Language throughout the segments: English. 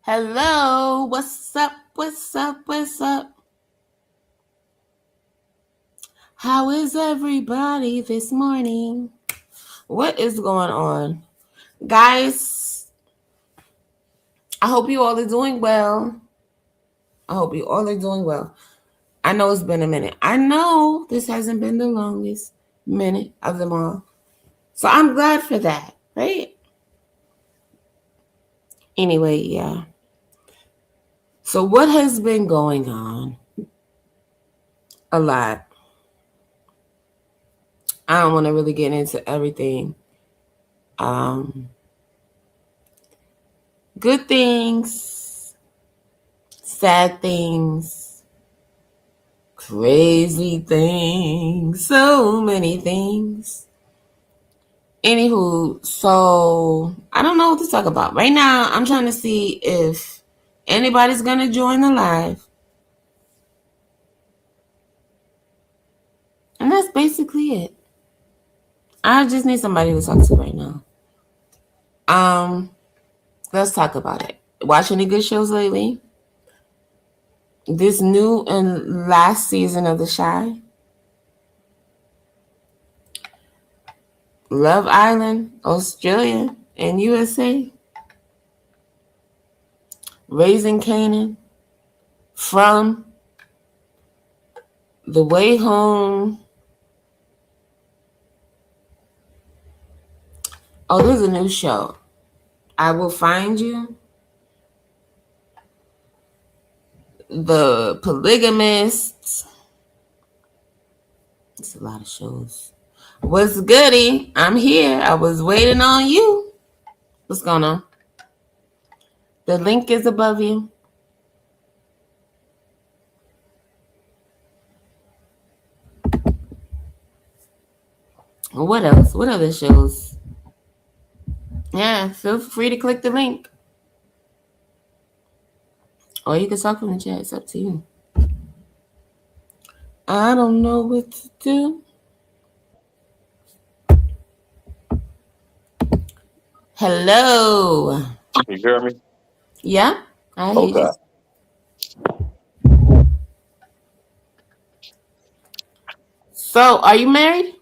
Hello, what's up? What's up? What's up? How is everybody this morning? What is going on? Guys, I hope you all are doing well. I hope you all are doing well. I know it's been a minute. I know this hasn't been the longest minute of them all. So I'm glad for that, right? Anyway, yeah. So what has been going on? A lot. I don't want to really get into everything. Um, Good things, sad things, crazy things, so many things. Anywho, so I don't know what to talk about. Right now, I'm trying to see if anybody's going to join the live. And that's basically it. I just need somebody to talk to right now. Let's talk about it. Watch any good shows lately? This new and last season of The Shy. Love Island, Australia, and USA. Raising Canaan. From. The Way Home. Oh, there's a new show. I Will Find You. The Polygamists. It's a lot of shows. What's goody? I'm here. I was waiting on you. What's going on? The link is above you. What else? What other shows? Yeah, feel free to click the link. Or you can talk from the chat. It's up to you. I don't know what to do. Hello. You hear me? Yeah, I hear Okay. you. So, are you married?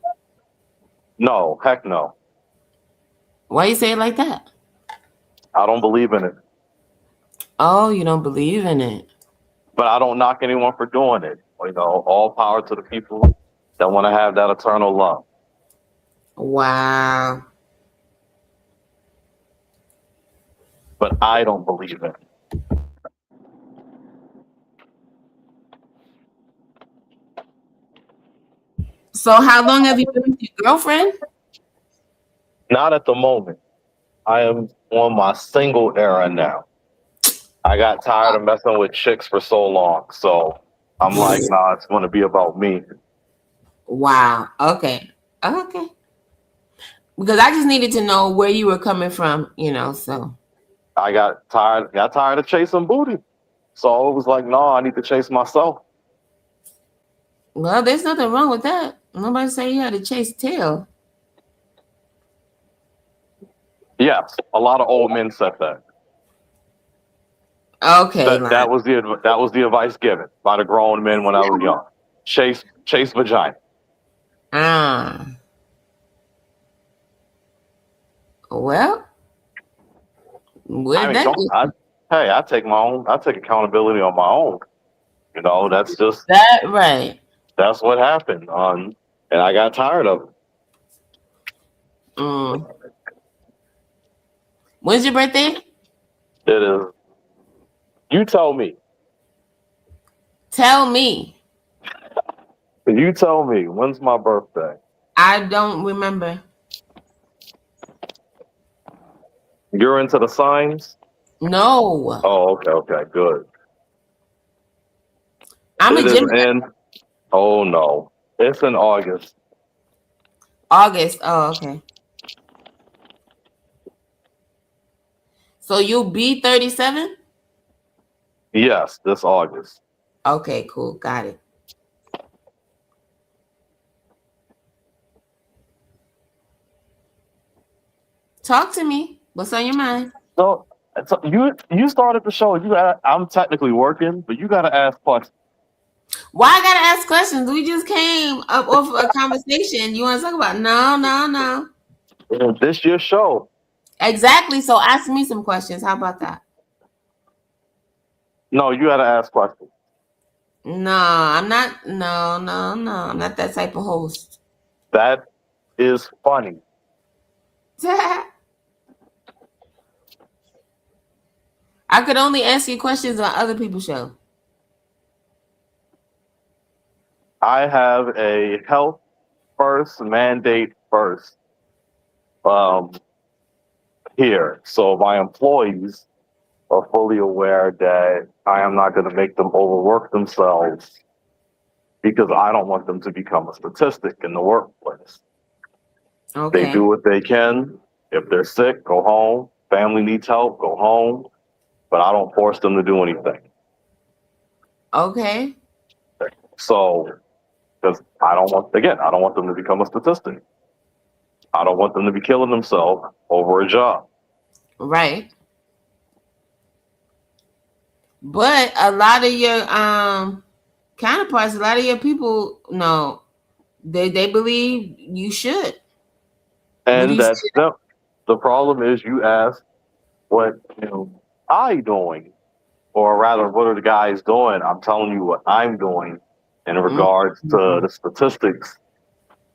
No, heck no. Why you say it like that? I don't believe in it. Oh, you don't believe in it. But I don't knock anyone for doing it. All power to the people that want to have that eternal love. Wow. But I don't believe in it. So, how long have you been with your girlfriend? Not at the moment. I am on my single era now. I got tired of messing with chicks for so long. So I'm like, nah, it's going to be about me. Wow. Okay. Okay. Because I just needed to know where you were coming from, so. I got tired of chasing booty. So it was like, no, I need to chase myself. Well, there's nothing wrong with that. Nobody say you had to chase tail. Yes, a lot of old men said that. Okay, That was the advice given by the grown men when I was young. Chase vagina. Ah. I Well, mean, I take accountability on my own. That right. That's what happened. And I got tired of it. Mm. When's your birthday? It is. You tell me. Tell me. You tell me. When's my birthday? I don't remember. You're into the signs? No. Oh, okay, good. I'm a Gemini. Oh no. It's in August. August. Oh, okay. So you'll be 37? Yes, this August. Okay, cool. Got it. Talk to me. What's on your mind? So So you started the show. I'm technically working, but you got to ask questions. Why I gotta ask questions? We just came up off a conversation. You want to talk about? No, no, no. This your show. Exactly. So ask me some questions. How about that? No, you got to ask questions. No, I'm not. No, no, no. I'm not that type of host. That is funny. I could only ask you questions on other people's show. I have a health first mandate first um, here, so my employees are fully aware that I am not going to make them overwork themselves because I don't want them to become a statistic in the workplace. They Okay. do what they can. If they're sick, go home. Family needs help, go home. But I don't force them to do anything. Okay. So, because I don't want them to become a statistic. I don't want them to be killing themselves over a job. Right. But a lot of your counterparts, a lot of your people, no, they believe you should. What do And you say? that's the problem is you ask what I doing, or rather what are the guys doing? I'm telling you what I'm doing in regards to the statistics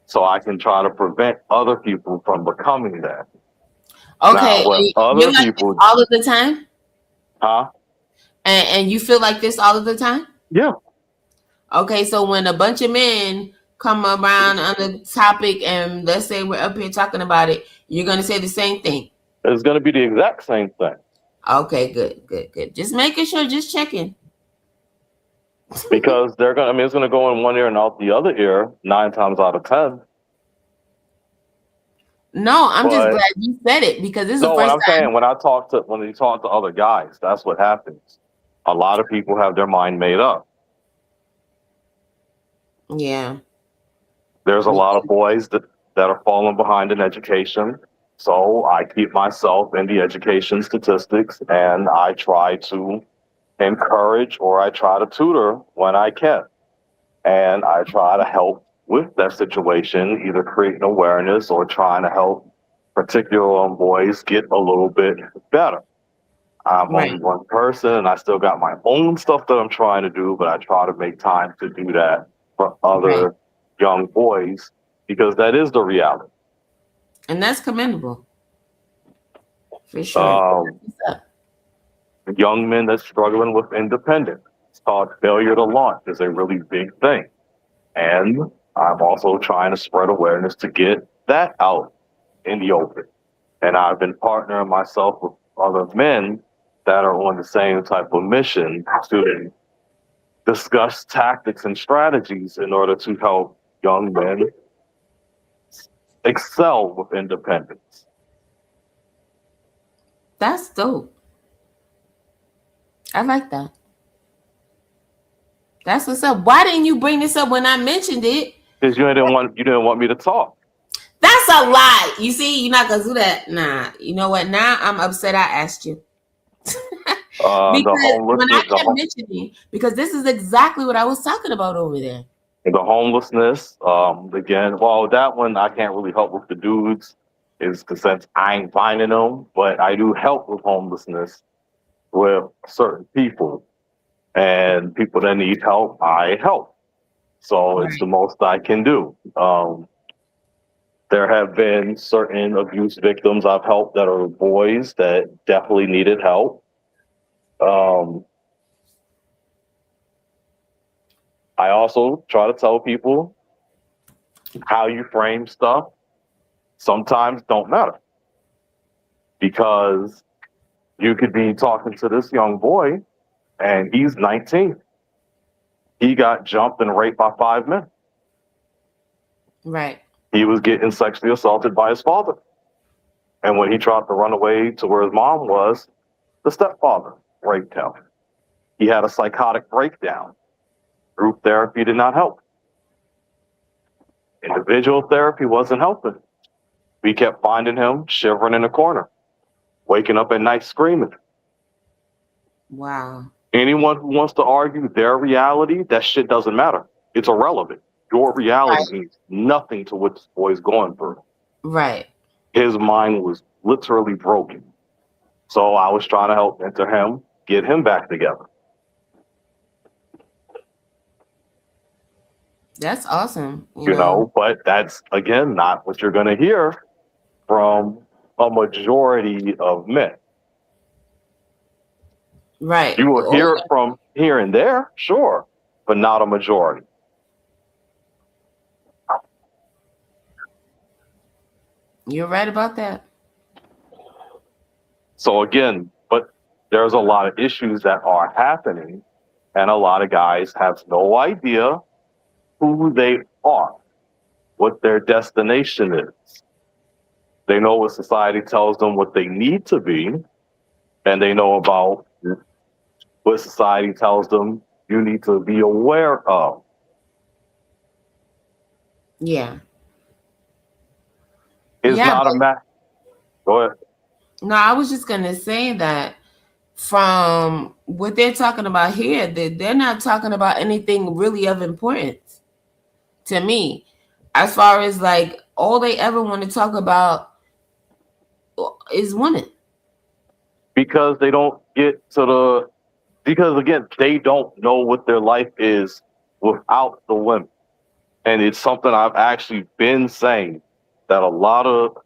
so I can try to prevent other people from becoming that. Okay, Now what you're other like this people all of the time, huh? and you feel like this all of the time. Yeah. Okay, so when a bunch of men come around on the topic, and let's say we're up here talking about it, you're gonna say the same thing. It's gonna be the exact same thing. Okay, good, good, good. Just making sure, just checking. Because it's gonna go in one ear and out the other ear 9 times out of 10. No, I'm just But glad you said it because this is the no, what first I'm time. saying, when you talk to other guys, that's what happens. A lot of people have their mind made up. Yeah. There's a lot of boys that are falling behind in education. So I keep myself in the education statistics and I try to encourage or I try to tutor when I can. And I try to help with that situation, either creating awareness or trying to help particular boys get a little bit better. I'm Right. only one person and I still got my own stuff that I'm trying to do, but I try to make time to do that for other young boys because that is the reality. And that's commendable. For sure. Young men that's struggling with independence. It's called failure to launch is a really big thing. And I'm also trying to spread awareness to get that out in the open. And I've been partnering myself with other men that are on the same type of mission to discuss tactics and strategies in order to help young men excel with independence. That's dope. I like that. That's what's up. Why didn't you bring this up when I mentioned it? Because you didn't want me to talk. That's a lie. You see, you're not gonna do that. Nah. You know what? Now I'm upset I asked you. Because when I kept mentioning, because this is exactly what I was talking about over there. The homelessness, again, well, that one I can't really help with the dudes, is because since I ain't finding them, but I do help with homelessness with certain people, and people that need help, I help. So it's the most I can do. There have been certain abuse victims I've helped that are boys that definitely needed help. I also try to tell people how you frame stuff sometimes don't matter, because you could be talking to this young boy and he's 19. He got jumped and raped by 5 men. Right. He was getting sexually assaulted by his father. And when he tried to run away to where his mom was, the stepfather raped him. He had a psychotic breakdown. Group therapy did not help. Individual therapy wasn't helping. We kept finding him shivering in a corner, waking up at night screaming. Wow. Anyone who wants to argue their reality, that shit doesn't matter. It's irrelevant. Your reality Right. means nothing to what this boy's going through. Right. His mind was literally broken. So I was trying to help mentor him, get him back together. That's awesome. You know, but that's again not what you're going to hear from a majority of men. Right. You will hear it from here and there, sure, but not a majority. You're right about that. So again, but there's a lot of issues that are happening, and a lot of guys have no idea who they are, what their destination is. They know what society tells them what they need to be, and they know about what society tells them you need to be aware of. Yeah. It's not a matter. Go ahead. No, I was just going to say that from what they're talking about here, they're not talking about anything really of importance to me. As far as like all they ever want to talk about is women. Because they don't get to the, because again, they don't know what their life is without the women. And it's something I've actually been saying, that a lot of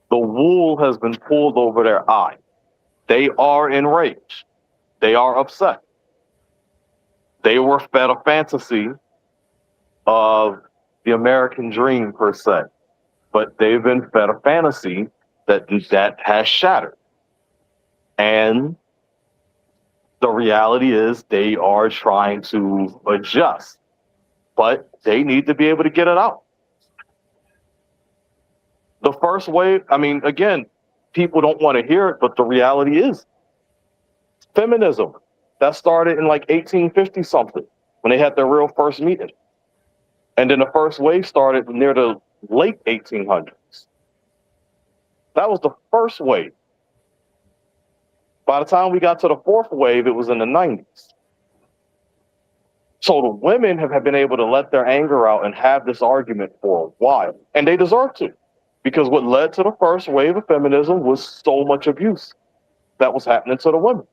the wool has been pulled over their eye. They are enraged. They are upset. They were fed a fantasy of the American dream per se, but they've been fed a fantasy that has shattered. And the reality is they are trying to adjust, but they need to be able to get it out. The first wave, I mean, again, people don't want to hear it, but the reality is feminism. That started in like 1850 something when they had their real first meeting. And then the first wave started near the late 1800s. That was the first wave. By the time we got to the fourth wave, it was in the 90s. So the women have been able to let their anger out and have this argument for a while. And they deserve to. Because what led to the first wave of feminism was so much abuse that was happening to the women.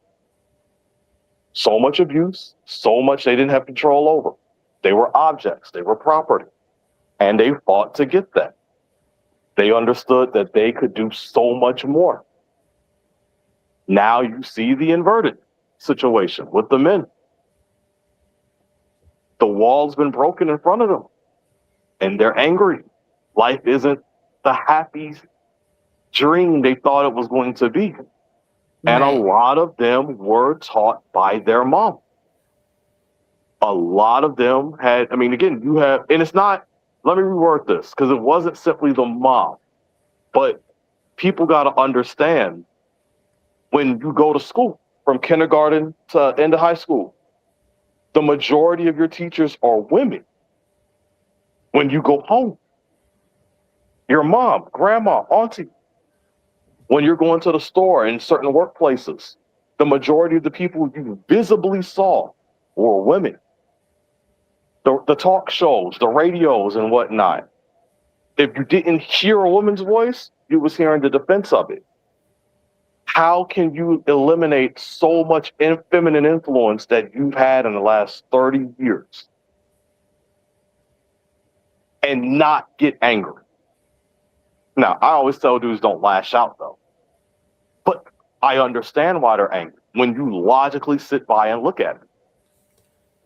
So much abuse, so much they didn't have control over. They were objects, they were property. And they fought to get that. They understood that they could do so much more. Now you see the inverted situation with the men. The wall's been broken in front of them, and they're angry. Life isn't the happy dream they thought it was going to be. Right. And a lot of them were taught by their mom. A lot of them had, I mean, again, you have, and it's not, let me reword this, because it wasn't simply the mom, but people got to understand when you go to school, from kindergarten to end of high school, the majority of your teachers are women. When you go home, your mom, grandma, auntie. When you're going to the store in certain workplaces, the majority of the people you visibly saw were women. The talk shows, the radios and whatnot. If you didn't hear a woman's voice, you was hearing the defense of it. How can you eliminate so much feminine influence that you've had in the last 30 years and not get angry? Now, I always tell dudes don't lash out, though. But I understand why they're angry when you logically sit by and look at it.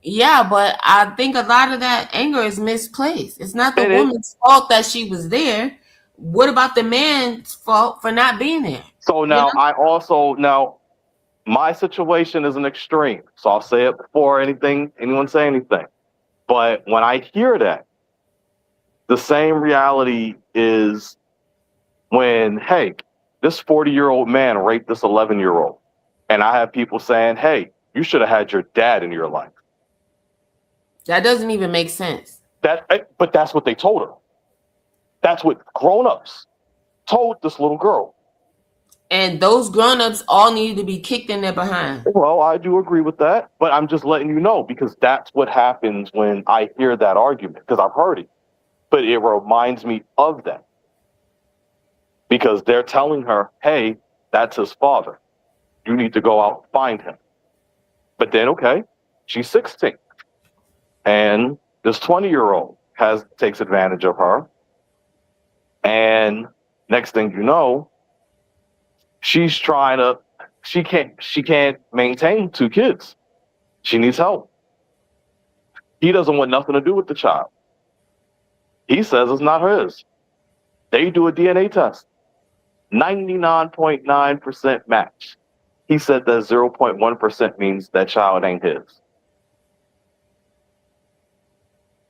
Yeah, but I think a lot of that anger is misplaced. It's not the woman's fault that she was there. What about the man's fault for not being there? So now, my situation is an extreme. So I'll say it before anyone say anything. But when I hear that, the same reality is when, hey, this 40-year-old man raped this 11-year-old. And I have people saying, hey, you should have had your dad in your life. That doesn't even make sense. But that's what they told her. That's what grown-ups told this little girl. And those grown-ups all need to be kicked in their behind. Well, I do agree with that, but I'm just letting you know because that's what happens when I hear that argument because I've heard it. But it reminds me of that because they're telling her, hey, that's his father. You need to go out and find him. But then, okay, she's 16 and this 20-year-old takes advantage of her. And next thing you know, she can't maintain 2 kids. She needs help. He doesn't want nothing to do with the child. He says it's not hers. They do a DNA test. 99.9% match. He said that 0.1% means that child ain't his.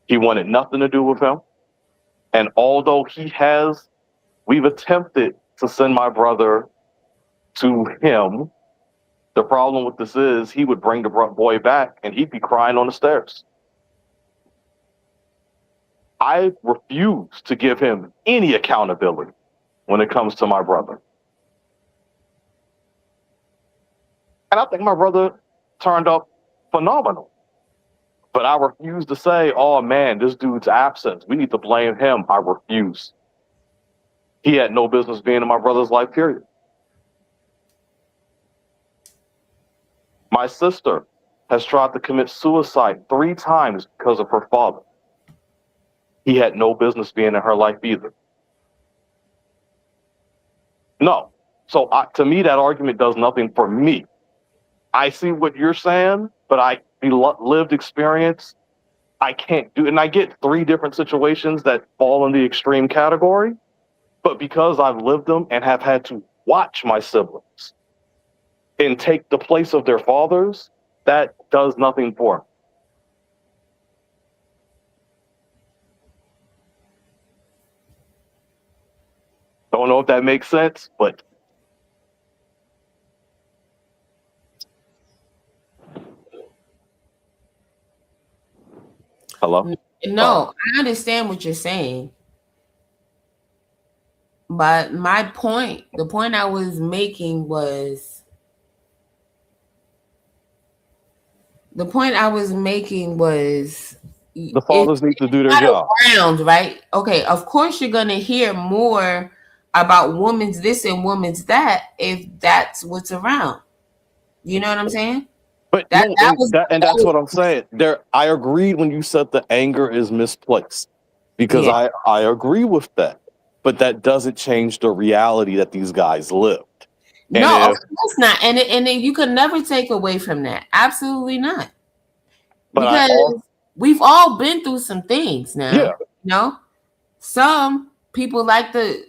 He wanted nothing to do with him. And although we've attempted to send my brother to him, the problem with this is he would bring the boy back and he'd be crying on the stairs. I refuse to give him any accountability when it comes to my brother. And I think my brother turned up phenomenal. But I refuse to say, oh man, this dude's absent. We need to blame him. I refuse. He had no business being in my brother's life, period. My sister has tried to commit suicide 3 times because of her father. He had no business being in her life either. No. So to me, that argument does nothing for me. I see what you're saying, but lived experience, I can't do it. And I get 3 different situations that fall in the extreme category, but because I've lived them and have had to watch my siblings and take the place of their fathers, that does nothing for me. Don't know if that makes sense, but hello? No, I understand what you're saying. But the point I was making was the fathers need to do their job. Around, right? Okay, of course you're gonna hear more about women's this and women's that if that's what's around. You know what I'm saying? But that's what I'm saying. I agreed when you said the anger is misplaced because I agree with that. But that doesn't change the reality that these guys lived. No, of course not. And then you can never take away from that. Absolutely not. But because we've all been through some things now. Yeah. You know? Some people like to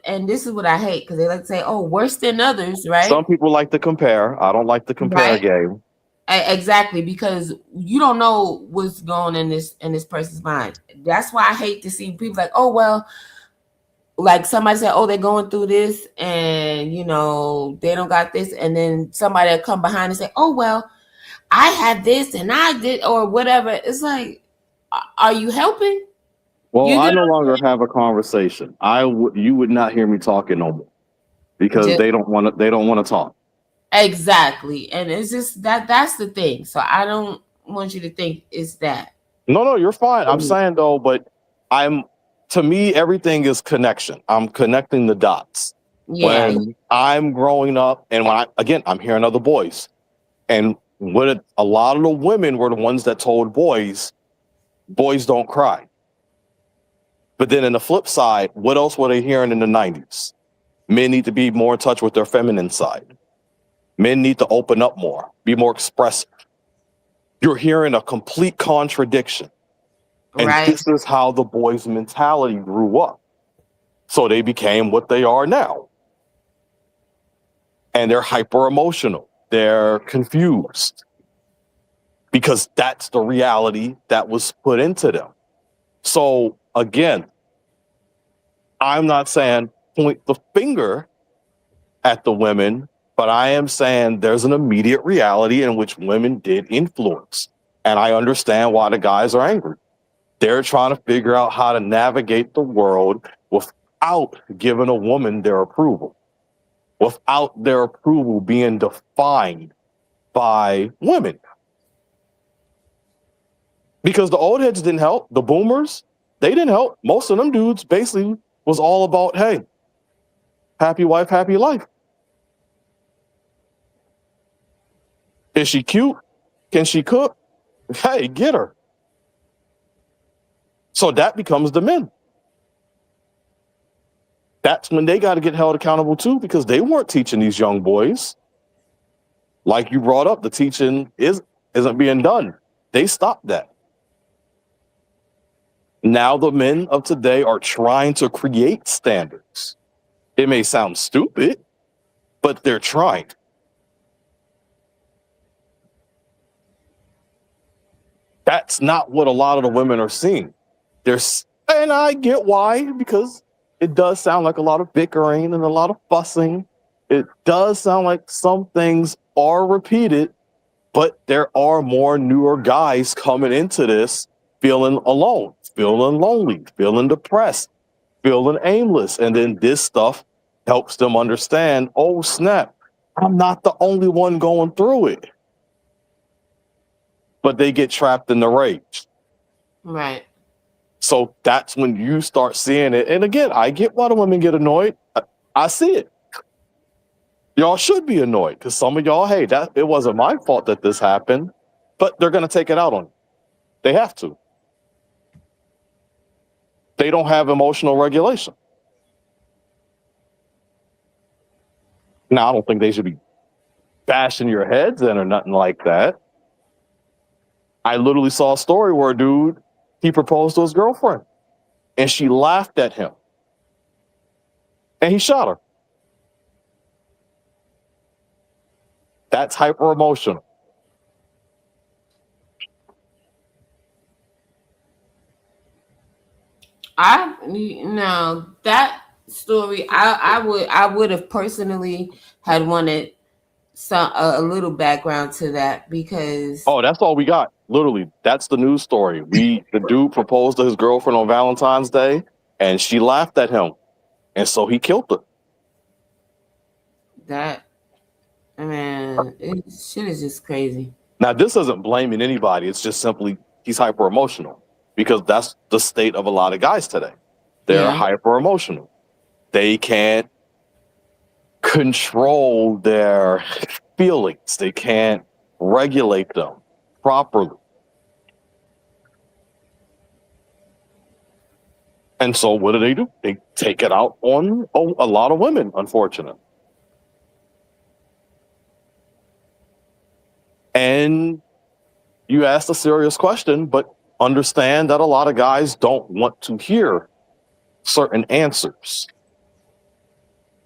and this is what I hate because they like to say, oh, worse than others, right? Some people like to compare. I don't like the compare game. Exactly, because you don't know what's going in this person's mind. That's why I hate to see people like, oh well, like somebody said, oh, they're going through this and you know they don't got this, and then somebody will come behind and say, oh well, I had this and I did or whatever. It's like, are you helping? Well, I no longer have a conversation. You would not hear me talking no more because they don't want to talk. Exactly. And it's just that's the thing. So I don't want you to think it's that. No, you're fine. I'm saying though, but to me, everything is connection. I'm connecting the dots. Yeah. When I'm growing up and I'm hearing other boys. And a lot of the women were the ones that told boys don't cry. But then in the flip side, what else were they hearing in the 90s? Men need to be more in touch with their feminine side. Men need to open up more, be more expressive. You're hearing a complete contradiction. And This is how the boys' mentality grew up. So they became what they are now. And they're hyper emotional. They're confused. Because that's the reality that was put into them. So again, I'm not saying point the finger at the women, but I am saying there's an immediate reality in which women did influence. And I understand why the guys are angry. They're trying to figure out how to navigate the world without giving a woman their approval. without their approval being defined by women. Because the old heads didn't help. The boomers, they didn't help. Most of them dudes basically was all about, hey, happy wife, happy life. Is she cute? Can she cook? Hey, get her. So that becomes the men. That's when they got to get held accountable too, because they weren't teaching these young boys. Like you brought up, the teaching isn't being done. They stopped that. Now the men of today are trying to create standards. It may sound stupid, but they're trying. That's not what a lot of the women are seeing. And I get why, because it does sound like a lot of bickering and a lot of fussing. It does sound like some things are repeated, but there are more newer guys coming into this feeling alone, feeling lonely, feeling depressed, feeling aimless. And then this stuff helps them understand, oh, snap, I'm not the only one going through it. But they get trapped in the rage. Right. So that's when you start seeing it. And again, I get why the women get annoyed. I see it. Y'all should be annoyed because some of y'all, hey, it wasn't my fault that this happened, but they're going to take it out on you. They have to. They don't have emotional regulation. Now, I don't think they should be bashing your heads in or nothing like that. I literally saw a story where a dude, he proposed to his girlfriend and she laughed at him and he shot her. That's hyper emotional. That story, I would have personally had wanted a little background to that, because that's all we got. Literally, that's the news story. The dude proposed to his girlfriend on Valentine's Day and she laughed at him, and so he killed her. Shit is just crazy. Now, this isn't blaming anybody. It's just simply he's hyper emotional, because that's the state of a lot of guys today. They're hyper emotional. They can't control their feelings. They can't regulate them properly. And so what do? They take it out on a lot of women, unfortunately. And you asked a serious question, but understand that a lot of guys don't want to hear certain answers.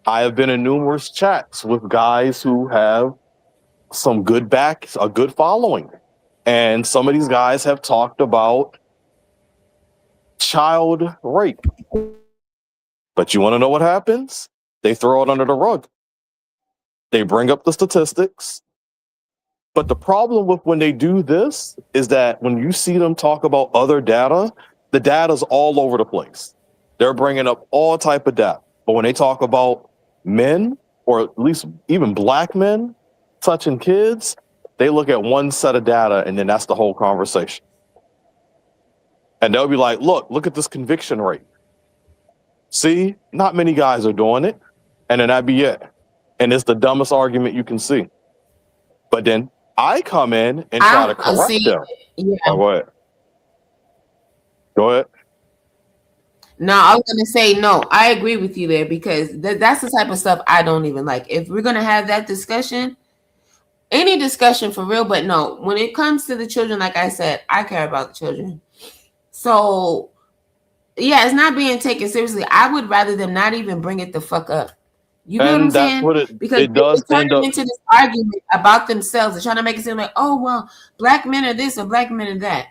I have been in numerous chats with guys who have a good following. And some of these guys have talked about child rape. But you want to know what happens? They throw it under the rug. They bring up the statistics. But the problem with when they do this is that when you see them talk about other data, the data's all over the place. They're bringing up all type of data. But when they talk about men, or at least even black men, touching kids, they look at one set of data and then that's the whole conversation. And they'll be like, look at this conviction rate. See, not many guys are doing it. And then that'd be it. And it's the dumbest argument you can see. But then I come in and try to correct them. Yeah. Oh, go ahead. No, I was going to say, no, I agree with you there, because that's the type of stuff I don't even like. If we're going to have that discussion, any discussion for real, but no, when it comes to the children, like I said, I care about the children. So, yeah, it's not being taken seriously. I would rather them not even bring it the fuck up. You know what I'm saying? Because it does turn into this argument about themselves. They're trying to make it seem like, oh, well, black men are this or black men are that.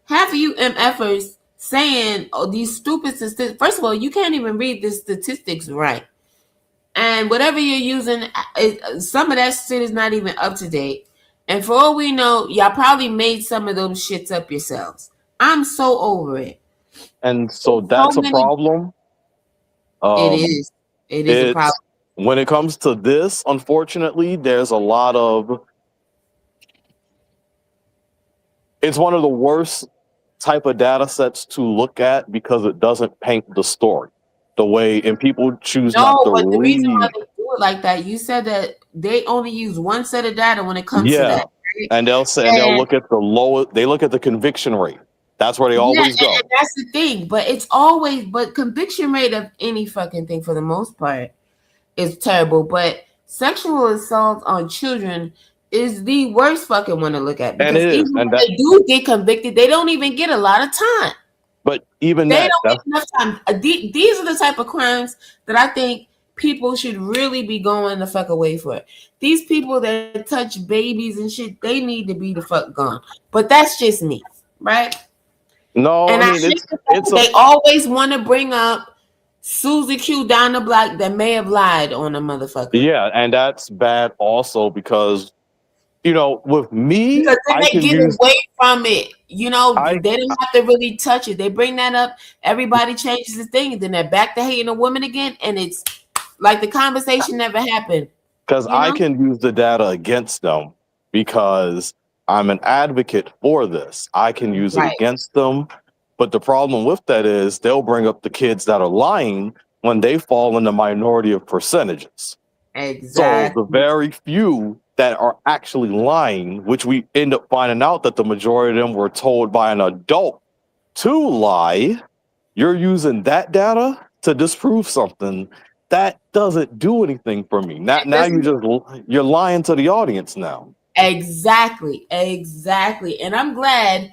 Half of you MFers saying, oh, these stupid statistics. First of all, you can't even read the statistics right. And whatever you're using, some of that shit is not even up to date. And for all we know, y'all probably made some of those shits up yourselves. I'm so over it. And so that's a problem. It is a problem. when it comes to this, unfortunately, there's a lot of. It's one of the worst type of data sets to look at because it doesn't paint the story the way, and people choose not No, to but the reason why read. they do it like that, you said that they only use one set of data when it comes to Yeah, that, right? and they'll say, and they'll And look at the lower. They look at the conviction rate. That's where they yeah, always go. and that's the thing. But it's always, but conviction rate of any fucking thing for the most part is terrible. But sexual assault on children is the worst fucking one to look at And because it even is, when and that. they do get convicted, they don't even get a lot of time. But even They that, don't that's get enough time. These are the type of crimes that I think people should really be going the fuck away for. These people that touch babies and shit, they need to be the fuck gone. But that's just me, right? no. And I I mean, hate the fact it's that a they always want to bring up Susie Q down the block that may have lied on a motherfucker. yeah, and that's bad also because with me, Because then I they can get use away from it. I They don't have to really touch it. They bring that up. Everybody changes the thing. And then they're back to hating a woman again. And it's like the conversation never happened. because I can use the data against them because I'm an advocate for this. I can use it Right. against them, but the problem with that is they'll bring up the kids that are lying when they fall in the minority of percentages. Exactly. So the very few that are actually lying, which we end up finding out that the majority of them were told by an adult to lie, you're using that data to disprove something that doesn't do anything for me. Now you're lying to the audience now. Exactly. And I'm glad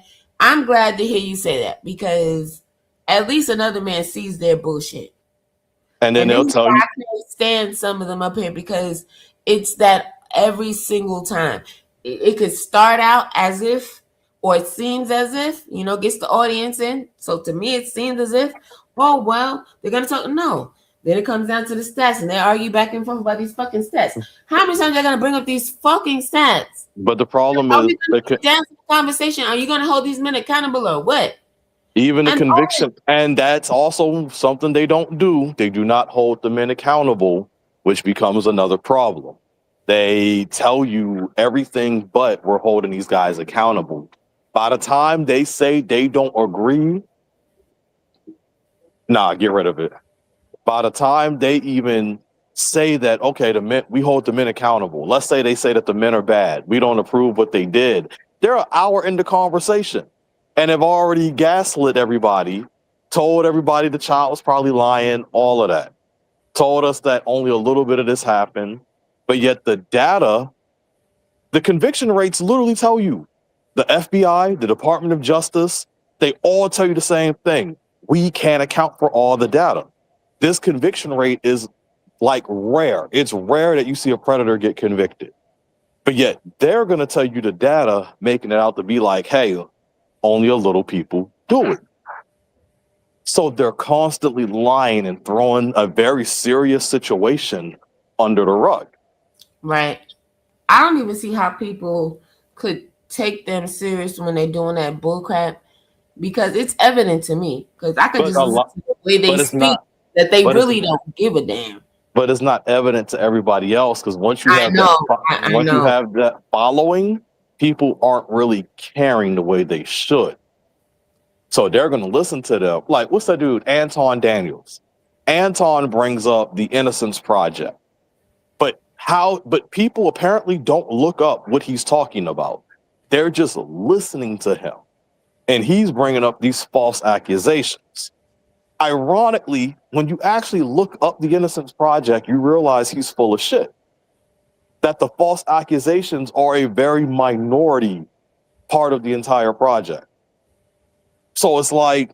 to hear you say that because at least another man sees their bullshit. And then And they'll this is why tell you, I can't stand some of them up here because it's that every single time. It could start out as if, or it seems as if, gets the audience in. So to me, it seems as if, oh, well, they're going to talk. No. Then it comes down to the stats and they argue back and forth about these fucking stats. How many times are they going to bring up these fucking stats? but the problem Are is we going to get down to the conversation? Are you going to hold these men accountable or what? even the And conviction, and that's also something they don't do. They do not hold the men accountable, which becomes another problem. They tell you everything, but we're holding these guys accountable. By the time they say they don't agree, nah, get rid of it. By the time they even say that, okay, the men, we hold the men accountable. Let's say they say that the men are bad. We don't approve what they did. They're an hour into conversation and have already gaslit everybody, told everybody the child was probably lying, all of that. Told us that only a little bit of this happened, but yet the data, the conviction rates literally tell you. The FBI, the Department of Justice, they all tell you the same thing. We can't account for all the data. This conviction rate is like rare. It's rare that you see a predator get convicted. But yet they're going to tell you the data, making it out to be like, hey, only a little people do it. So they're constantly lying and throwing a very serious situation under the rug. Right. I don't even see how people could take them serious when they're doing that bullcrap because it's evident to me because I could But just a listen lot, to the way they but it's speak not. that they But it's really don't give a damn. but it's not evident to everybody else because once you I have know. that, I once you know. have that following, people aren't really caring the way they should. So they're going to listen to them. Like, what's that dude, Anton Daniels? Anton brings up the Innocence Project, but people apparently don't look up what he's talking about. They're just listening to him, and he's bringing up these false accusations. Ironically, when you actually look up the Innocence Project, you realize he's full of shit. That the false accusations are a very minority part of the entire project. So it's like,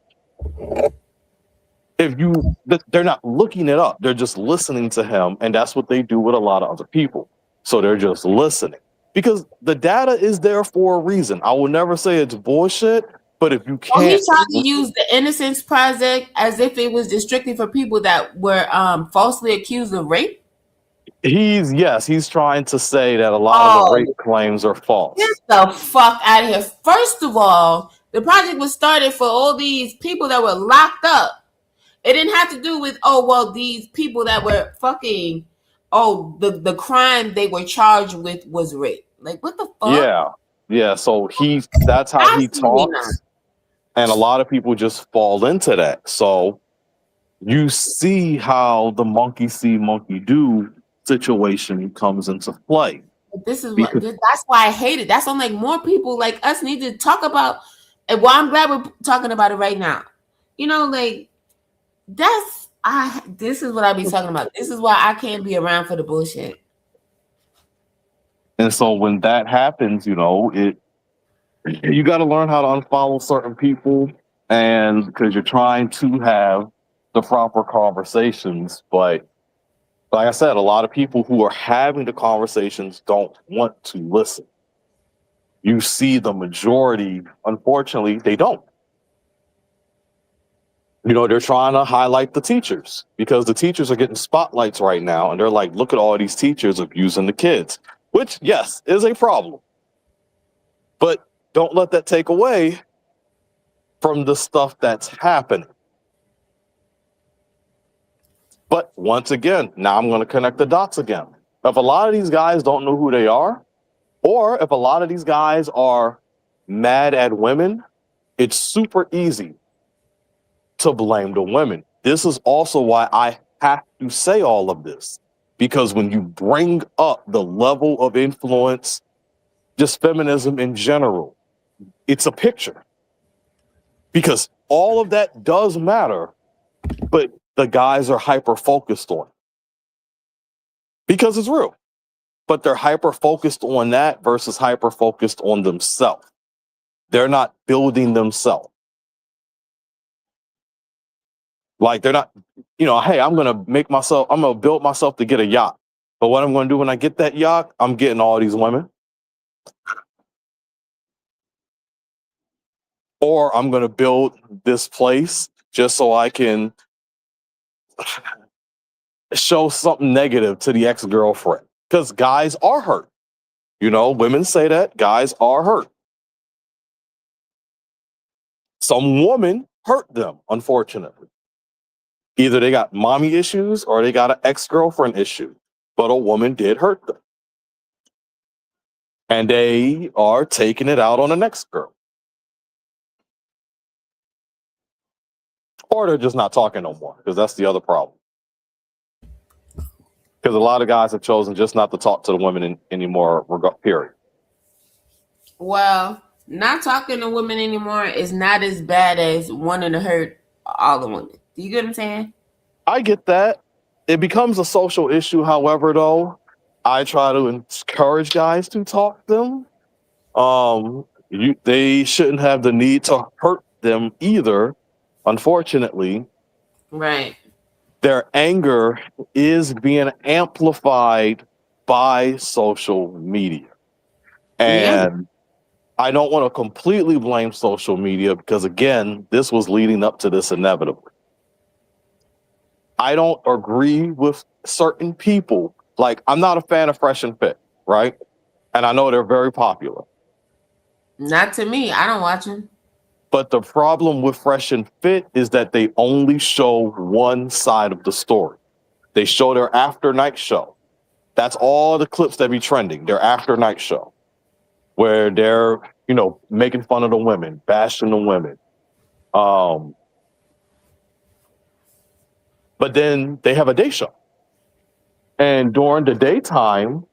they're not looking it up, they're just listening to him, and that's what they do with a lot of other people. So they're just listening because the data is there for a reason. I will never say it's bullshit, but if you Well, he can't, tried to use the Innocence Project as if it was just strictly for people that were falsely accused of rape. he's trying to say that a lot of the rape claims are false. Get the fuck out of here. First of all, the project was started for all these people that were locked up. It didn't have to do with, these people that were fucking oh, the crime they were charged with was rape. Like, what the fuck? Yeah. So that's how he Absolutely not. talks. And a lot of people just fall into that. So you see how the monkey see, monkey do situation comes into play. But this is what Because that's why I hate it. That's why I'm like, more people like us need to talk about. And well, I'm glad we're talking about it right now. You know, like this is what I be talking about. This is why I can't be around for the bullshit. and so when that happens, you got to learn how to unfollow certain people, and because you're trying to have the proper conversations. But like I said, a lot of people who are having the conversations don't want to listen. You see the majority, unfortunately, they don't. They're trying to highlight the teachers because the teachers are getting spotlights right now. And they're like, look at all these teachers abusing the kids, which, yes, is a problem. But don't let that take away from the stuff that's happening. But once again, now I'm going to connect the dots again. If a lot of these guys don't know who they are, or if a lot of these guys are mad at women, it's super easy to blame the women. This is also why I have to say all of this, because when you bring up the level of influence, just feminism in general, it's a picture. Because all of that does matter, but the guys are hyper focused on it. Because it's real. But they're hyper focused on that versus hyper focused on themselves. They're not building themselves. Like they're not, hey, I'm going to build myself to get a yacht. But what I'm going to do when I get that yacht, I'm getting all these women. Or I'm going to build this place just so I can show something negative to the ex-girlfriend. Because guys are hurt. Women say that guys are hurt. Some woman hurt them, unfortunately. Either they got mommy issues or they got an ex-girlfriend issue, but a woman did hurt them. And they are taking it out on the next girl. Or they're just not talking no more, because that's the other problem. Because a lot of guys have chosen just not to talk to the women anymore, period. Well, not talking to women anymore is not as bad as wanting to hurt all the women. Do you get what I'm saying? I get that. It becomes a social issue, however, though. I try to encourage guys to talk to them. They shouldn't have the need to hurt them either, unfortunately. Right. Their anger is being amplified by social media. And I don't want to completely blame social media because, again, this was leading up to this inevitably. I don't agree with certain people. Like, I'm not a fan of Fresh and Fit, right? And I know they're very popular. Not to me. I don't watch them. But the problem with Fresh and Fit is that they only show one side of the story. They show their after night show. That's all the clips that be trending, their after night show, where they're, making fun of the women, bashing the women. But then they have a day show. And during the daytime,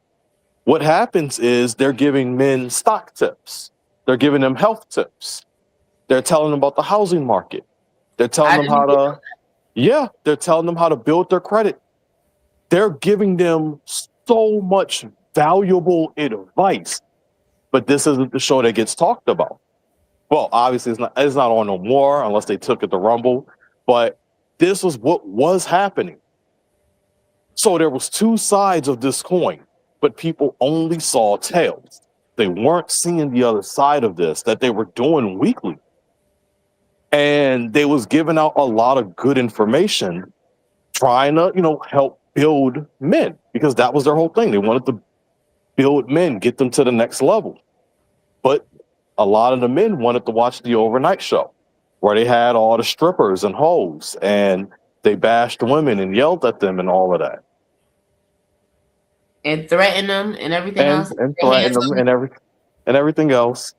what happens is they're giving men stock tips. They're giving them health tips. They're telling them about the housing market. They're telling them they're telling them how to build their credit. They're giving them so much valuable advice. But this isn't the show that gets talked about. Well, obviously it's not on no more unless they took it to Rumble. But this was what was happening. So there was two sides of this coin, but people only saw tails. They weren't seeing the other side of this that they were doing weekly. And they was giving out a lot of good information, trying to, help build men, because that was their whole thing. They wanted to build men, get them to the next level. But a lot of the men wanted to watch the overnight show where they had all the strippers and hoes and they bashed women and yelled at them and all of that. and threaten them and everything else. and Their threaten hands them on and everything else.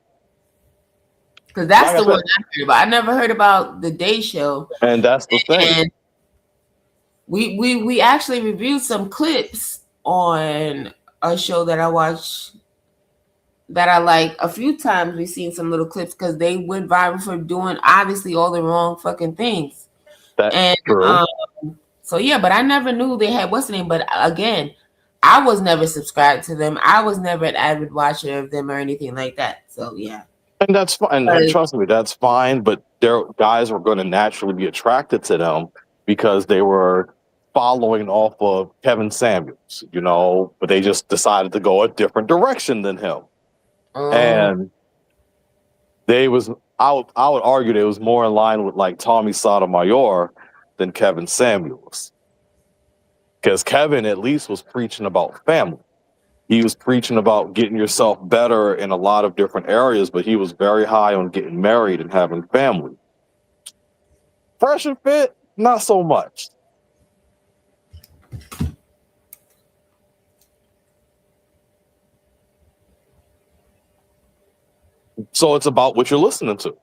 because that's Like I the one said, I heard about. I never heard about the Day Show. and that's the thing. And we actually reviewed some clips on a show that I watched that I like a few times. We've seen some little clips because they went viral for doing obviously all the wrong fucking things. That's And true. so yeah, but I never knew they had what's the name. But again, I was never subscribed to them. I was never an avid watcher of them or anything like that. So yeah. And that's fine. And trust me, that's fine. But their guys were going to naturally be attracted to them because they were following off of Kevin Samuels, but they just decided to go a different direction than him. And I would argue they was more in line with like Tommy Sotomayor than Kevin Samuels. Because Kevin at least was preaching about family. He was preaching about getting yourself better in a lot of different areas, but he was very high on getting married and having family. Fresh and Fit, not so much. So it's about what you're listening to,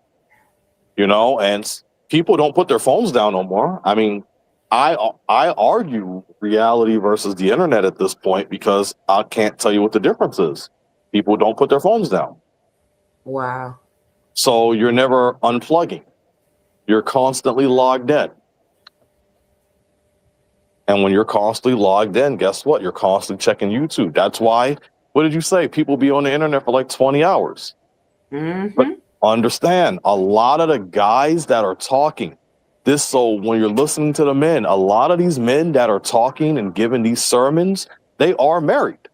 and people don't put their phones down no more. I mean, I argue reality versus the internet at this point because I can't tell you what the difference is. People don't put their phones down. Wow. So you're never unplugging. You're constantly logged in. And when you're constantly logged in, guess what? You're constantly checking YouTube. That's why, what did you say? People be on the internet for like 20 hours. Mm-hmm. But understand, a lot of the guys that are talking, so when you're listening to the men, a lot of these men that are talking and giving these sermons, they are married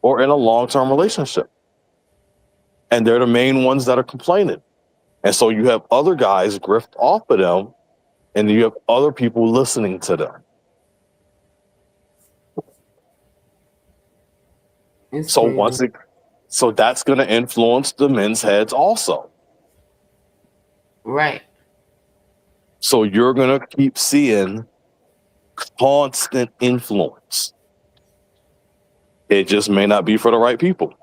or in a long-term relationship. And they're the main ones that are complaining. And so you have other guys grift off of them, and you have other people listening to them. So that's going to influence the men's heads also. Right. So you're going to keep seeing constant influence. It just may not be for the right people.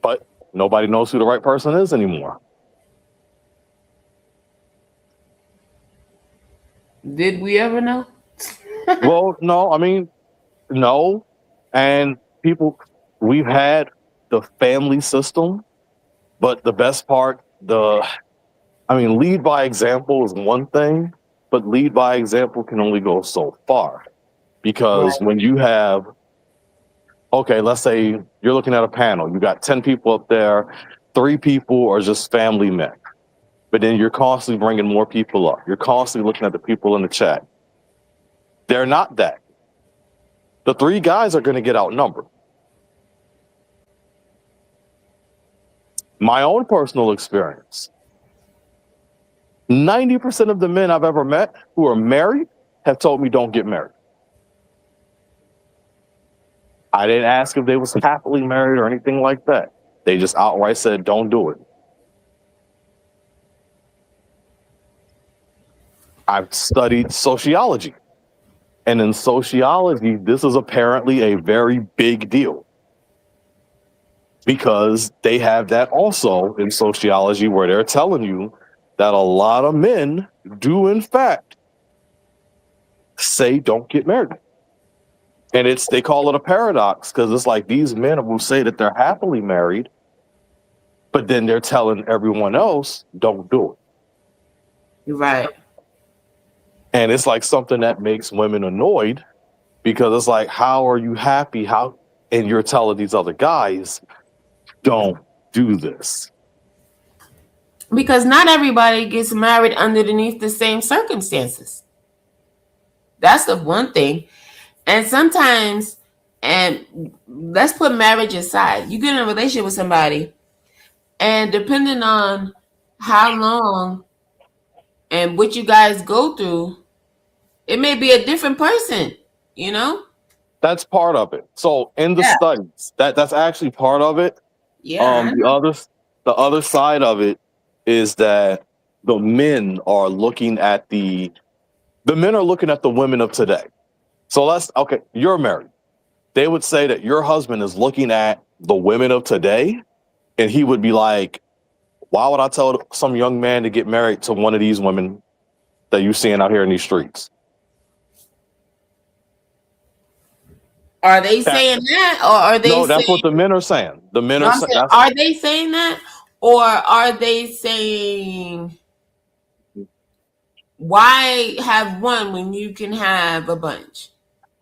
But nobody knows who the right person is anymore. Did we ever know? Well, no, I mean, no. And we've had the family system, but the best part, lead by example is one thing, but lead by example can only go so far. Because when you have, let's say you're looking at a panel, you got 10 people up there, 3 people are just family men. But then you're constantly bringing more people up. You're constantly looking at the people in the chat. They're not that. The 3 guys are going to get outnumbered. My own personal experience, 90% of the men I've ever met who are married have told me don't get married. I didn't ask if they was happily married or anything like that. They just outright said don't do it. I've studied sociology. And in sociology, this is apparently a very big deal. Because they have that also in sociology where they're telling you that a lot of men do, in fact, say don't get married. And they call it a paradox because it's like these men will say that they're happily married, but then they're telling everyone else don't do it. You're right. And it's like something that makes women annoyed because it's like, how are you happy? And you're telling these other guys, don't do this. Because not everybody gets married underneath the same circumstances. That's the one thing. And sometimes, and let's put marriage aside, you get in a relationship with somebody, and depending on how long and what you guys go through, it may be a different person, That's part of it. So in the studies, that's actually part of it. Yeah. The other side of it is that the men are looking at the The men are looking at the women of today. So you're married. They would say that your husband is looking at the women of today, and he would be like, why would I tell some young man to get married to one of these women that you're seeing out here in these streets? Are they saying that, or are they No, that's saying, what the men are saying. The men no, are I'm saying, saying, are they saying that, or are they saying, why have one when you can have a bunch?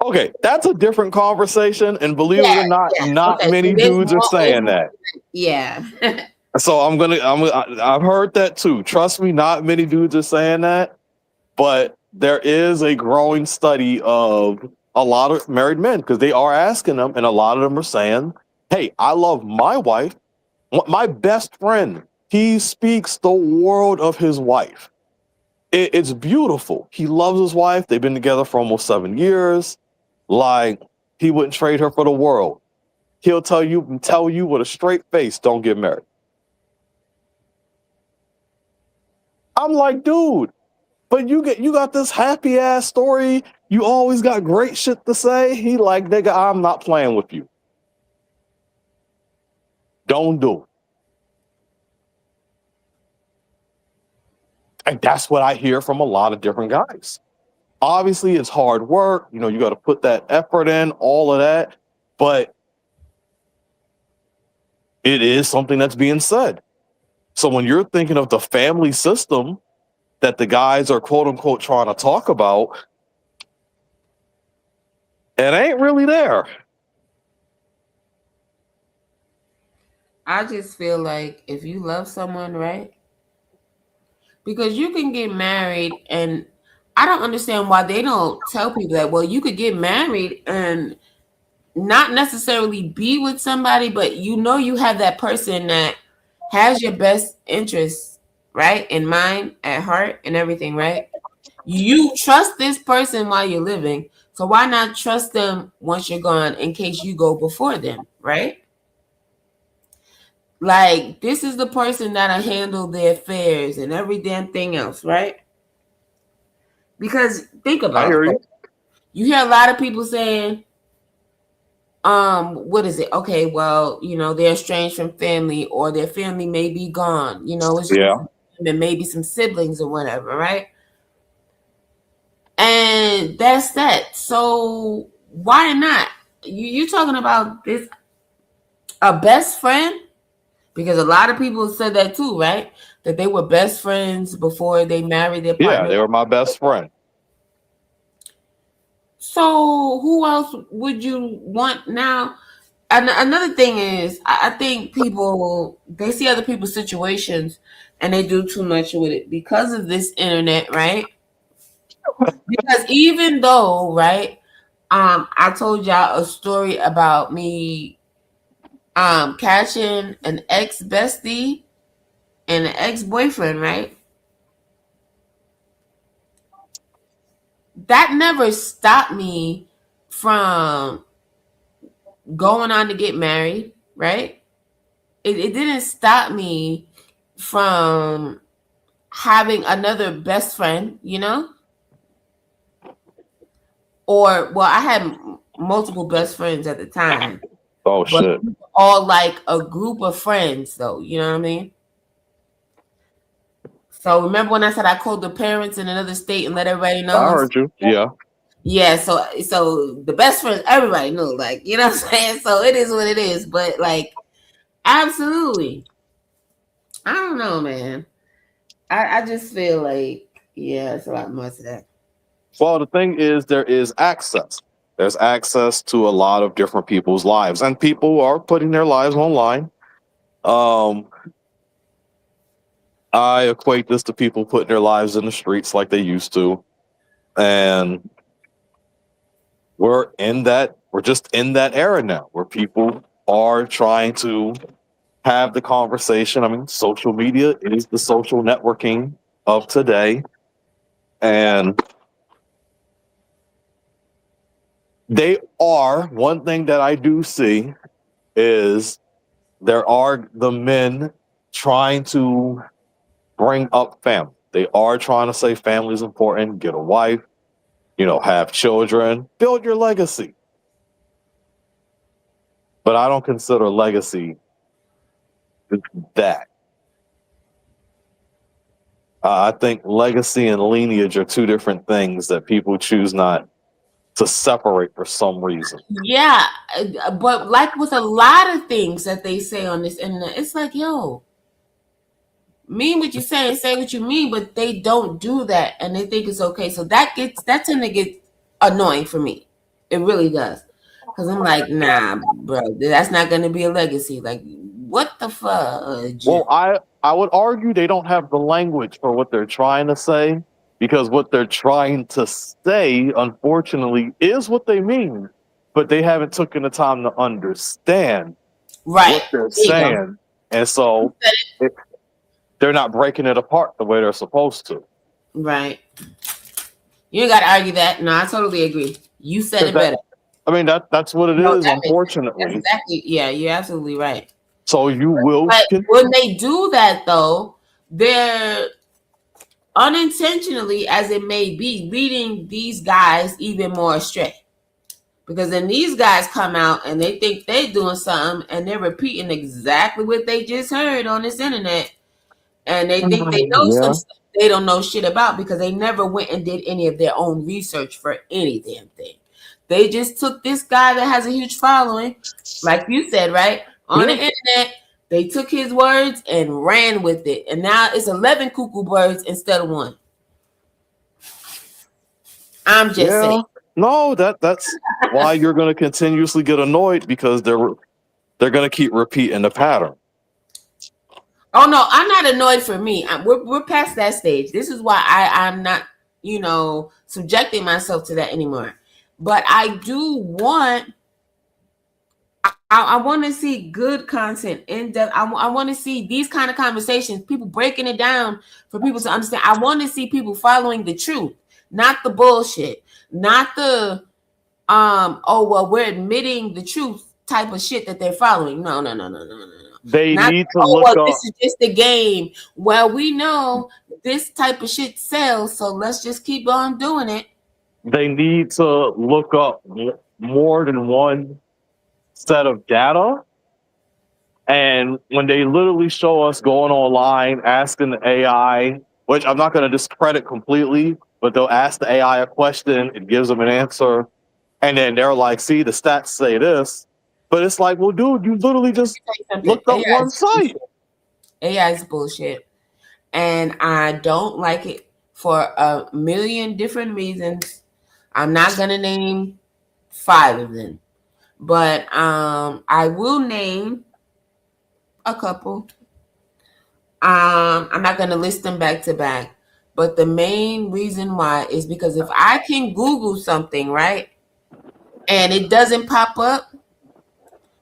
okay, that's a different conversation. And believe it Yeah, or not, yeah. not Okay, so many there's dudes are more saying open. that. Yeah. So I've heard that too. Trust me, not many dudes are saying that, but there is a growing study of a lot of married men because they are asking them, and a lot of them are saying, hey, I love my wife. My best friend, he speaks the world of his wife. It's beautiful. He loves his wife. They've been together for almost 7 years. Like, he wouldn't trade her for the world. He'll tell you with a straight face, don't get married. I'm like, dude, but you got this happy ass story. You always got great shit to say. He like, nigga, I'm not playing with you. Don't do it. And that's what I hear from a lot of different guys. Obviously, it's hard work. You know, you got to put that effort in, all of that. But it is something that's being said. So when you're thinking of the family system that the guys are quote unquote trying to talk about, it ain't really there. I just feel like if you love someone, right? Because you can get married, and I don't understand why they don't tell people that. Well, you could get married and not necessarily be with somebody, but you have that person that has your best interests, right, in mind, at heart, and everything, right? You trust this person while you're living, so why not trust them once you're gone in case you go before them, right? Like, this is the person that'll handle their affairs and every damn thing else, right? Because think I about hear it. you. You hear a lot of people saying, what is it? Okay, well, they're estranged from family, or their family may be gone. It's just Yeah. and maybe some siblings or whatever, right? And that's that. So why not? You talking about this, a best friend? Because a lot of people said that too, right? That they were best friends before they married their Yeah, partner. they were my best friend. So who else would you want now? And another thing is, I think people, they see other people's situations and they do too much with it because of this internet, right? Because even though, right, I told y'all a story about me catching an ex bestie and an ex boyfriend, right? That never stopped me from going on to get married, right? It didn't stop me from having another best friend, or, well, I had multiple best friends at the time, Oh but shit. all like a group of friends, though. You know what I mean? So remember when I said I called the parents in another state and let everybody know? I heard you. Yeah. Yeah, so the best friends, everybody knew, like, you know what I'm saying? So it is what it is. But like, absolutely. I don't know, man. I just feel like, yeah, it's a lot more to that. Well, the thing is, there is access. There's access to a lot of different people's lives, and people are putting their lives online. Um, I equate this to people putting their lives in the streets like they used to, and we're just in that era now where people are trying to have the conversation. I mean, social media is the social networking of today, and they are one thing that I do see is there are the men trying to bring up family. They are trying to say family is important, get a wife, have children, build your legacy. But I don't consider legacy that. I think legacy and lineage are two different things that people choose not to separate for some reason. Yeah, but like with a lot of things that they say on this internet, it's like, yo, mean what you say what you mean, but they don't do that, and they think it's okay. So that tend to get annoying for me. It really does, because I'm like, nah, bro, that's not going to be a legacy. Like, what the fuck? Well, I would argue they don't have the language for what they're trying to say, because what they're trying to say, unfortunately, is what they mean, but they haven't taken the time to understand what they're saying, and so they're not breaking it apart the way they're supposed to. Right. You ain't got to argue that. No, I totally agree. You said it better. I mean, that's what it is, unfortunately. That's exactly. Yeah, you're absolutely right. So you will. But when they do that, though, they're unintentionally, as it may be, leading these guys even more astray. Because then these guys come out and they think they're doing something, and they're repeating exactly what they just heard on this internet. And they think they know some stuff they don't know shit about, because they never went and did any of their own research for any damn thing. They just took this guy that has a huge following, like you said, right, on the internet. They took his words and ran with it. And now it's 11 cuckoo birds instead of one. I'm just saying. No, that's why you're going to continuously get annoyed, because they're going to keep repeating the pattern. Oh no, I'm not annoyed for me. We're past that stage. This is why I'm not, subjecting myself to that anymore. But I do want. I want to see good content in depth. I want to see these kind of conversations, people breaking it down for people to understand. I want to see people following the truth, not the bullshit, not the we're admitting the truth type of shit that they're following. No. They need to look up. This is just a game. Well, we know this type of shit sells, so let's just keep on doing it. They need to look up more than one set of data. And when they literally show us going online, asking the AI, which I'm not going to discredit completely, but they'll ask the AI a question, it gives them an answer, and then they're like, see, the stats say this. But it's like, well, dude, you literally just looked up one site. AI is bullshit. And I don't like it for a million different reasons. I'm not going to name 5 of them. But I will name a couple. I'm not going to list them back to back. But the main reason why is because if I can Google something, right, and it doesn't pop up,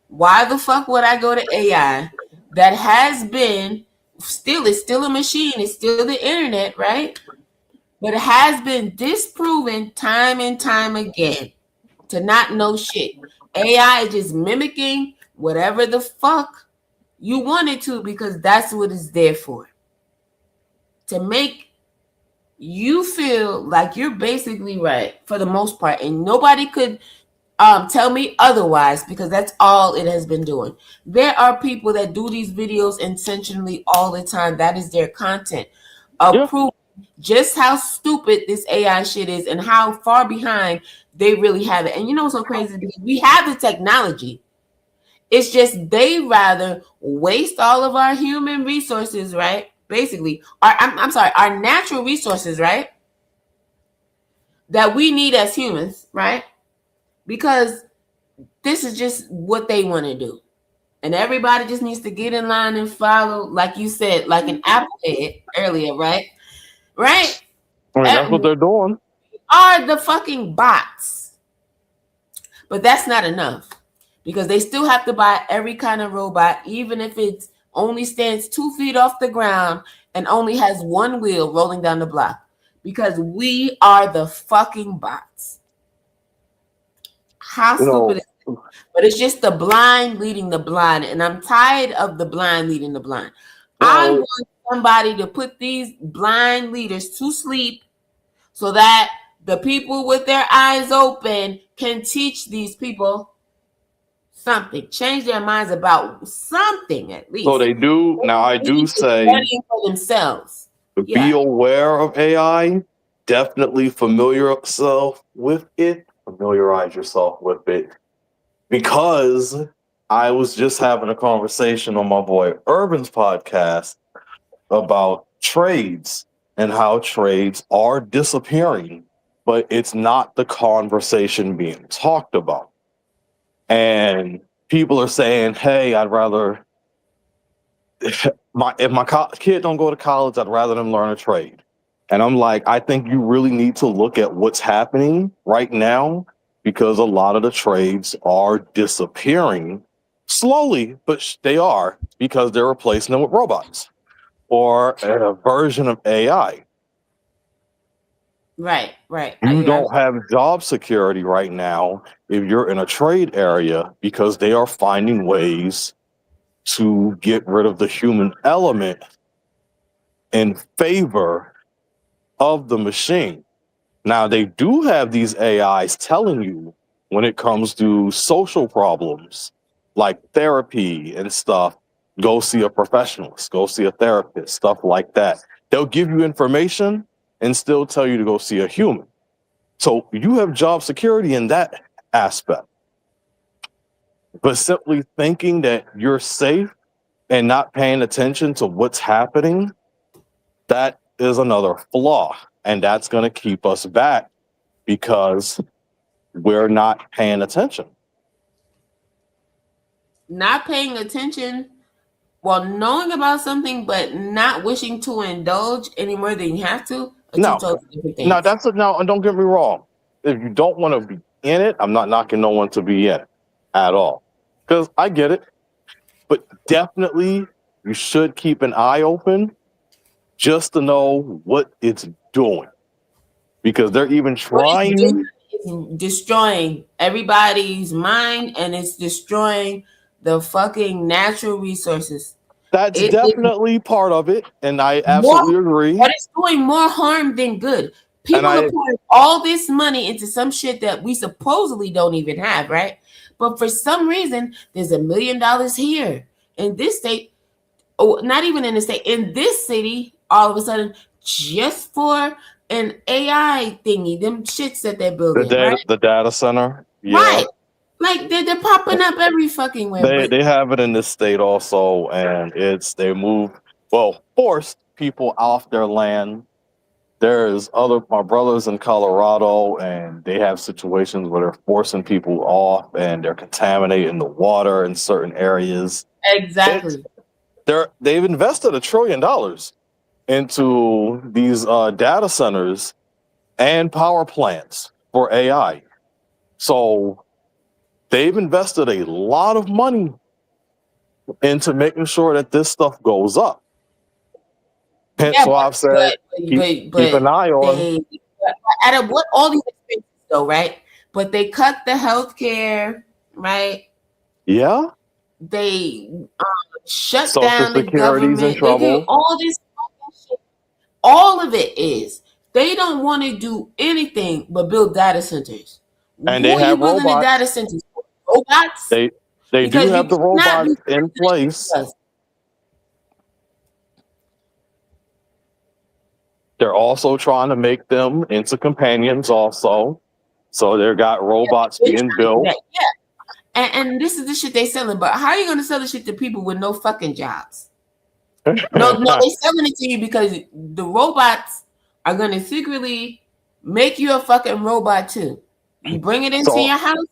why the fuck would I go to AI that has been it's still a machine, it's still the internet, right? But it has been disproven time and time again to not know shit. AI is just mimicking whatever the fuck you want it to, because that's what it's there for. To make you feel like you're basically right for the most part, and nobody could tell me otherwise, because that's all it has been doing. There are people that do these videos intentionally all the time. That is their content. Proof just how stupid this AI shit is and how far behind they really have it. And you know what's so crazy? Because we have the technology. It's just they rather waste all of our human resources, right? Basically, our natural resources, right? That we need as humans, right? Because this is just what they want to do. And everybody just needs to get in line and follow, like you said, like an Apple head earlier, right? Right? I mean, that's what they're doing. Are the fucking bots. But that's not enough, because they still have to buy every kind of robot, even if it only stands 2 feet off the ground and only has one wheel rolling down the block, because we are the fucking bots. How stupid is it? But it's just the blind leading the blind, and I'm tired of the blind leading the blind. I want somebody to put these blind leaders to sleep so that the people with their eyes open can teach these people something, change their minds about something at least. So they do. Now, I do say, studying for themselves. be aware of AI. Definitely familiarize yourself with it, because I was just having a conversation on my boy Urban's podcast about trades and how trades are disappearing, but it's not the conversation being talked about. And people are saying, hey, I'd rather, if my kid don't go to college, I'd rather them learn a trade. And I'm like, I think you really need to look at what's happening right now, because a lot of the trades are disappearing slowly, but they are, because they're replacing them with robots or a version of AI. Right. You don't have job security right now if you're in a trade area, because they are finding ways to get rid of the human element in favor of the machine. Now, they do have these AIs telling you when it comes to social problems like therapy and stuff, go see a professionalist, go see a therapist, stuff like that. They'll give you information and still tell you to go see a human. So you have job security in that aspect. But simply thinking that you're safe and not paying attention to what's happening, that is another flaw. And that's going to keep us back because we're not paying attention. Not paying attention, well, knowing about something, but not wishing to indulge any more than you have to. No, don't get me wrong. If you don't want to be in it, I'm not knocking no one to be in it at all, because I get it. But definitely, you should keep an eye open just to know what it's doing, because they're even trying. It's destroying everybody's mind, and it's destroying the fucking natural resources. That's definitely part of it, and I absolutely agree. But it's doing more harm than good. People are pouring all this money into some shit that we supposedly don't even have, right? But for some reason, there's $1 million here in this state, not even in the state, in this city, all of a sudden, just for an AI thingy, them shits that they're building. The data center. Yeah. Right. Like they're popping up every fucking way. They have it in this state also, and they forced people off their land. There's my brothers in Colorado, and they have situations where they're forcing people off and they're contaminating the water in certain areas. Exactly. They've invested $1 trillion into these data centers and power plants for AI. So they've invested a lot of money into making sure that this stuff goes up. Hence why I've said keep an eye on. Out of what all these expenses though, right? But they cut the healthcare, right? Yeah. They shut Social down the Security's government. in trouble. All this shit. All of it is they don't want to do anything but build data centers. And they have robots. The data centers? Robots. They do have the robots in place. They're also trying to make them into companions also. So they've got robots being built. Yeah. And this is the shit they selling. But how are you going to sell the shit to people with no fucking jobs? No, they selling it to you because the robots are going to secretly make you a fucking robot too. You bring it into your house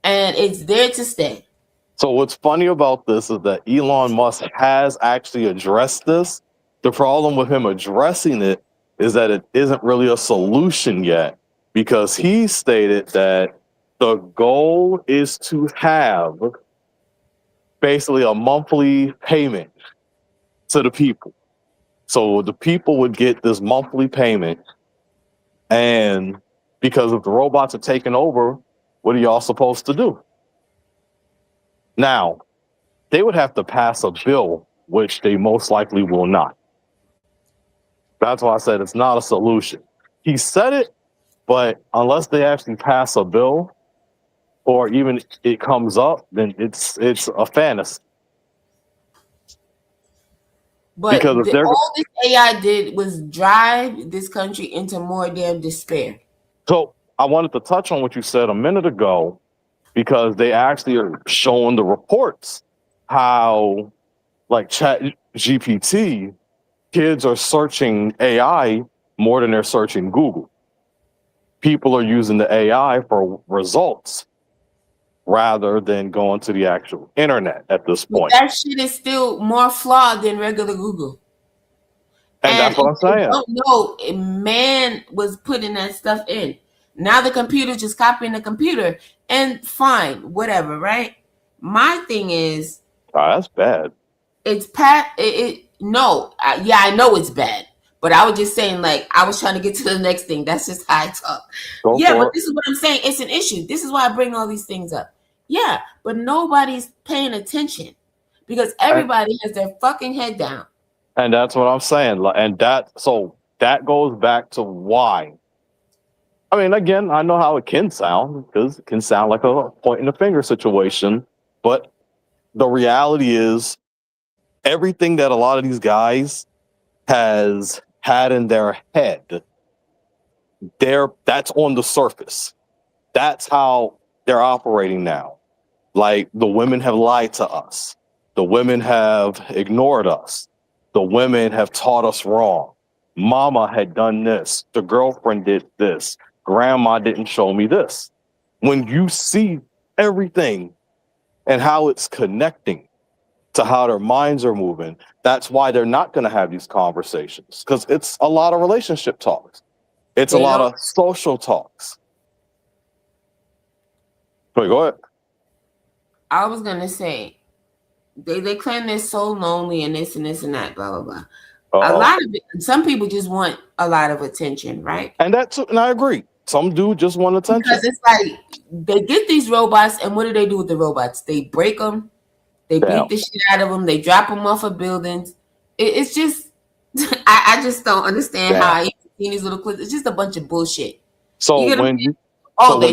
and it's there to stay. So what's funny about this is that Elon Musk has actually addressed this. The problem with him addressing it is that it isn't really a solution yet, because he stated that the goal is to have basically a monthly payment to the people. So the people would get this monthly payment, and because if the robots are taking over, what are y'all supposed to do? Now, they would have to pass a bill, which they most likely will not. That's why I said it's not a solution. He said it, but unless they actually pass a bill or even it comes up, then it's a fantasy. Because But if they're all this AI did was drive this country into more damn despair. so, I wanted to touch on what you said a minute ago because they actually are showing the reports how, like Chat GPT, kids are searching AI more than they're searching Google. People are using the AI for results rather than going to the actual internet at this But point. that shit is still more flawed than regular Google. And that's what I'm if you saying. don't know, a man was putting that stuff in. Now the computer just copying the computer, and fine, whatever, right? My thing is, That's bad. it's pat. No, yeah, I know it's bad, but I was just saying, like, I was trying to get to the next thing. That's just how I talk. Go Yeah, for but it. this is what I'm saying. It's an issue. This is why I bring all these things up. Yeah, but nobody's paying attention because everybody has their fucking head down. And that's what I'm saying. And that goes back to why. I mean, again, I know how it can sound because it can sound like a pointing the finger situation, but the reality is everything that a lot of these guys has had in their head, that's on the surface. That's how they're operating now. Like the women have lied to us. The women have ignored us. The women have taught us wrong. Mama had done this. The girlfriend did this. Grandma didn't show me this. When you see everything and how it's connecting to how their minds are moving, that's why they're not going to have these conversations because it's a lot of relationship talks. It's a lot of social talks. Wait, go ahead. I was gonna say they claim they're so lonely and this and this and that, blah blah blah. A lot of it, some people just want a lot of attention, right? And I agree. Some do just want attention. Because it's like they get these robots, and what do they do with the robots? They break them, they beat the shit out of them, they drop them off of buildings. It's just, I just don't understand how I seen these little clips. It's just a bunch of bullshit. So they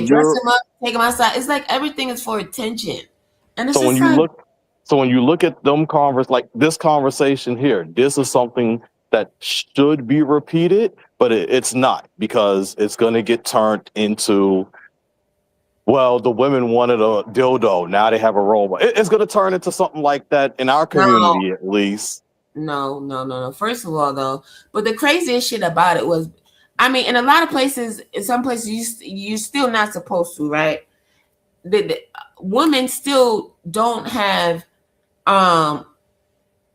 dress them up, take them outside. It's like everything is for attention, and it's so when you look at them like this conversation here, this is something that should be repeated, but it's not because it's going to get turned into, well, the women wanted a dildo, now they have a robot. It's going to turn into something like that in our community, at least. No. First of all, though, but the craziest shit about it was, I mean, in a lot of places, in some places, you're still not supposed to, right? The women still don't have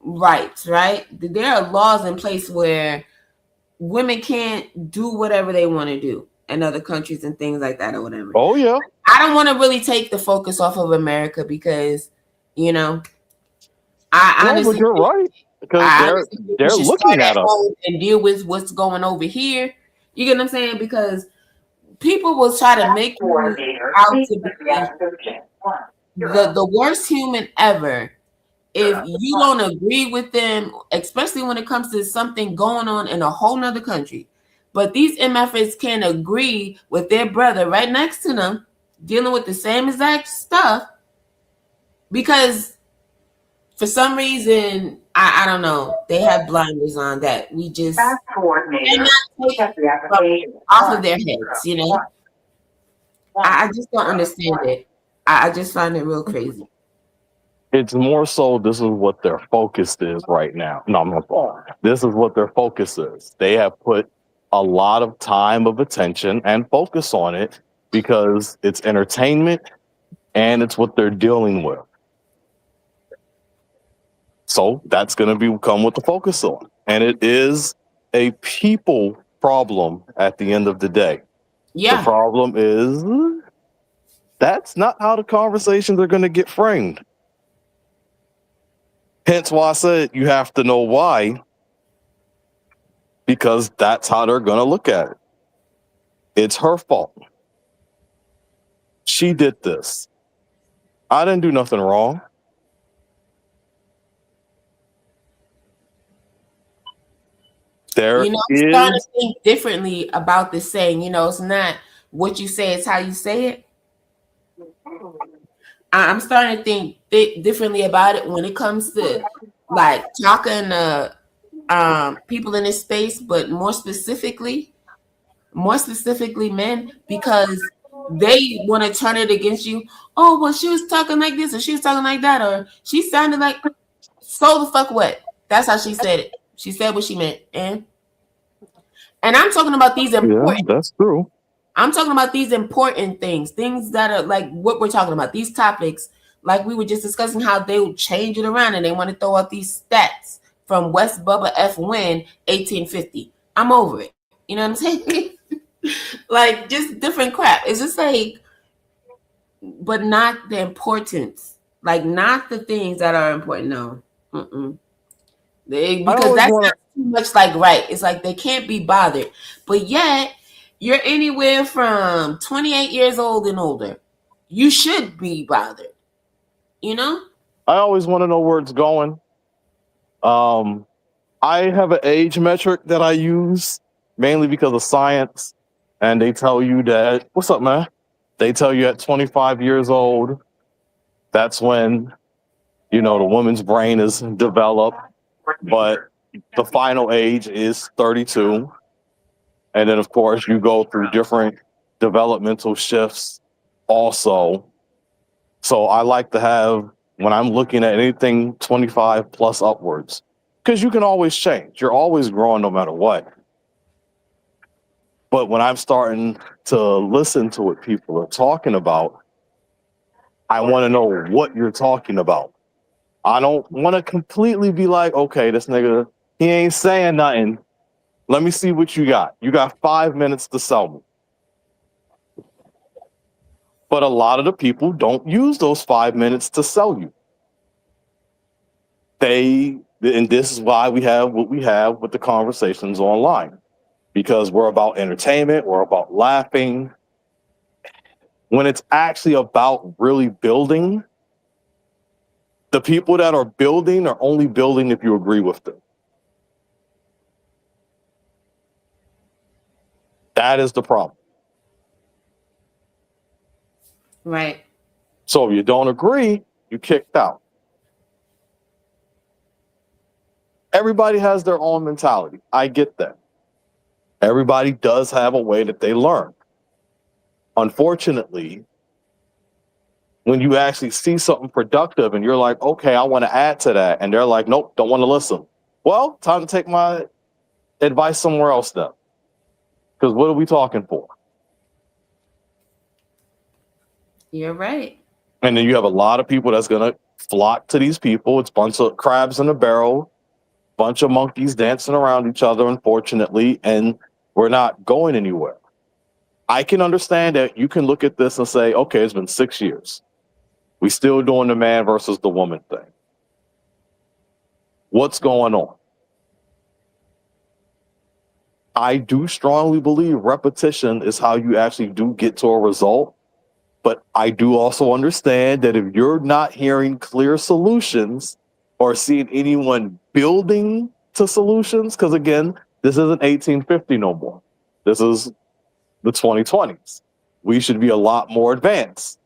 rights, right? There are laws in place where women can't do whatever they want to do in other countries and things like that or whatever. Oh yeah. I don't want to really take the focus off of America because, I honestly, but you're right because they're looking at us and deal with what's going over here. You get what I'm saying? Because people will try to make you out to be the worst human ever if you don't agree with them, especially when it comes to something going on in a whole nother country. But these MFers can agree with their brother right next to them, dealing with the same exact stuff, because for some reason, I don't know, they have blinders on that we just cannot take off of their heads, I just don't understand it. I just find it real crazy. It's more so this is what their focus is right now. No, I'm not. This is what their focus is. They have put a lot of time, of attention, and focus on it because it's entertainment and it's what they're dealing with. So that's going to become what the focus on. And it is a people problem at the end of the day. Yeah. The problem is that's not how the conversations are going to get framed. Hence why I said you have to know why, because that's how they're going to look at it. It's her fault. She did this. I didn't do nothing wrong. There You know, I'm starting is, to think differently about this saying. You know, it's not what you say, it's how you say it. I'm starting to think differently about it when it comes to like talking to people in this space, but more specifically men, because they want to turn it against you. Oh, well, she was talking like this, or she was talking like that, or she sounded like so the fuck what? That's how she said it. She said what she meant, and I'm talking about these yeah, important. that's true. I'm talking about these important things that are like what we're talking about. These topics, like we were just discussing, how they will change it around and they want to throw out these stats from West Bubba F. Win 1850. I'm over it. You know what I'm saying? Like just different crap. It's just like, but not the importance. Like not the things that are important. No. Mm-mm. I Because always that's want not too much like right. It's like they can't be bothered. But yet you're anywhere from 28 years old and older. You should be bothered. You know? I always want to know where it's going. Um, I have an age metric that I use mainly because of science, and they tell you that what's up, man? They tell you at 25 years old, that's when the woman's brain is developed, but the final age is 32, and then of course you go through different developmental shifts also. So I like to have, when I'm looking at anything 25 plus upwards, because you can always change. You're always growing no matter what. But when I'm starting to listen to what people are talking about, I want to know what you're talking about. I don't want to completely be like, okay, this nigga, he ain't saying nothing. Let me see what you got. You got 5 minutes to sell me. But a lot of the people don't use those 5 minutes to sell you. And this is why we have what we have with the conversations online, because we're about entertainment, we're about laughing. When it's actually about really building, the people that are building are only building if you agree with them. That is the problem. Right. So if you don't agree, you kicked out. Everybody has their own mentality. I get that. Everybody does have a way that they learn. Unfortunately, when you actually see something productive and you're like, okay, I want to add to that, and they're like, nope, don't want to listen. Well, time to take my advice somewhere else then. Because what are we talking for? You're right. And then you have a lot of people that's going to flock to these people. It's a bunch of crabs in a barrel, bunch of monkeys dancing around each other, unfortunately, and we're not going anywhere. I can understand that you can look at this and say, okay, it's been 6 years. We still doing the man versus the woman thing. What's going on? I do strongly believe repetition is how you actually do get to a result. But I do also understand that if you're not hearing clear solutions or seeing anyone building to solutions, because again, this isn't 1850 no more. This is the 2020s. We should be a lot more advanced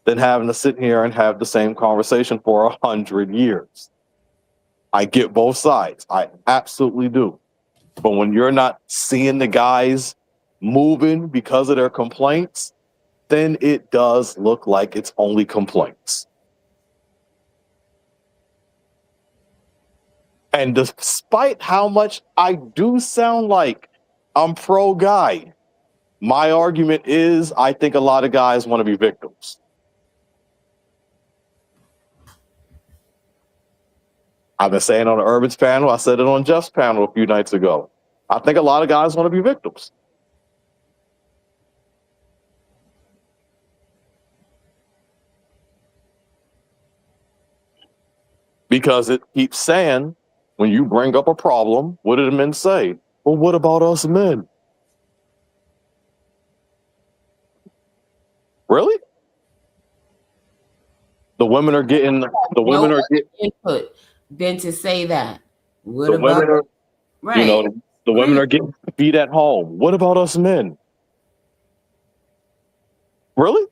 than having to sit here and have the same conversation for 100 years. I get both sides. I absolutely do. But when you're not seeing the guys moving because of their complaints, then it does look like it's only complaints. And despite how much I do sound like I'm pro guy, my argument is I think a lot of guys want to be victims. I've been saying on the Urban's panel, I said it on Jeff's panel a few nights ago. I think a lot of guys want to be victims. Because it keeps saying, when you bring up a problem, what do the men say? Well, what about us men? Really? The women are getting input than to say that. What the about women are, right? The women are getting beat at home. What about us men? Really?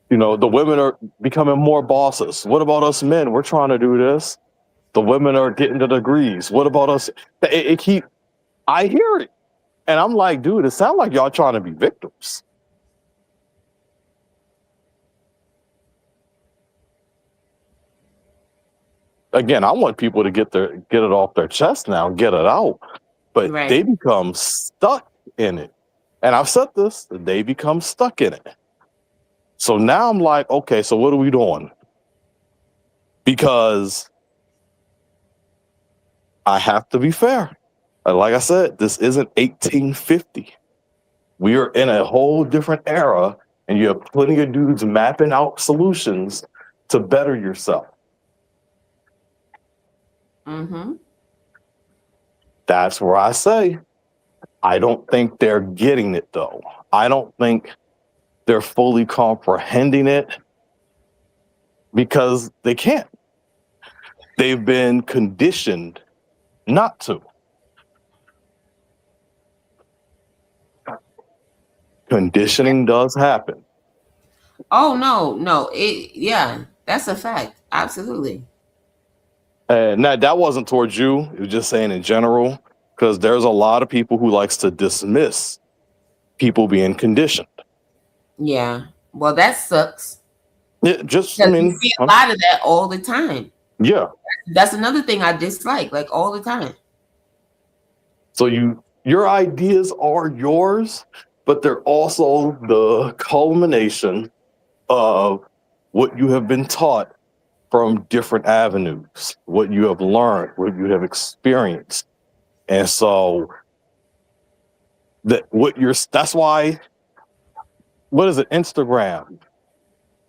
The women are becoming more bosses. What about us men? We're trying to do this. The women are getting the degrees. What about us? I hear it. And I'm like, dude, it sounds like y'all trying to be victims. Again, I want people to get it off their chest now, get it out. But Right. they become stuck in it. And I've said this, they become stuck in it. So now I'm like, okay, so what are we doing? Because I have to be fair. Like I said, this isn't 1850. We are in a whole different era, and you have plenty of dudes mapping out solutions to better yourself. Mm-hmm. That's where I say, I don't think they're getting it, though. I don't think they're fully comprehending it because they can't. They've been conditioned not to. Conditioning does happen. Oh no. Yeah, that's a fact. Absolutely. And that wasn't towards you. It was just saying in general, because there's a lot of people who likes to dismiss people being conditioned. Yeah. Well, that sucks. Yeah, just You see a lot of that all the time. Yeah. That's another thing I dislike, like all the time. So your ideas are yours, but they're also the culmination of what you have been taught from different avenues, what you have learned, what you have experienced. And so that's why, what is it? Instagram,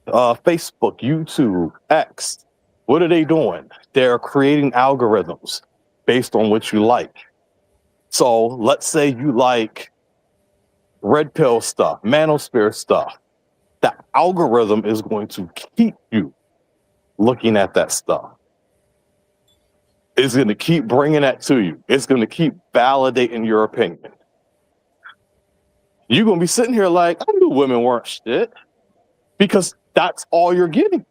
Facebook, YouTube, X, what are they doing? They're creating algorithms based on what you like. So let's say you like red pill stuff, manosphere stuff. The algorithm is going to keep you looking at that stuff. It's going to keep bringing that to you. It's going to keep validating your opinion. You're going to be sitting here like, I knew women weren't shit, because that's all you're getting.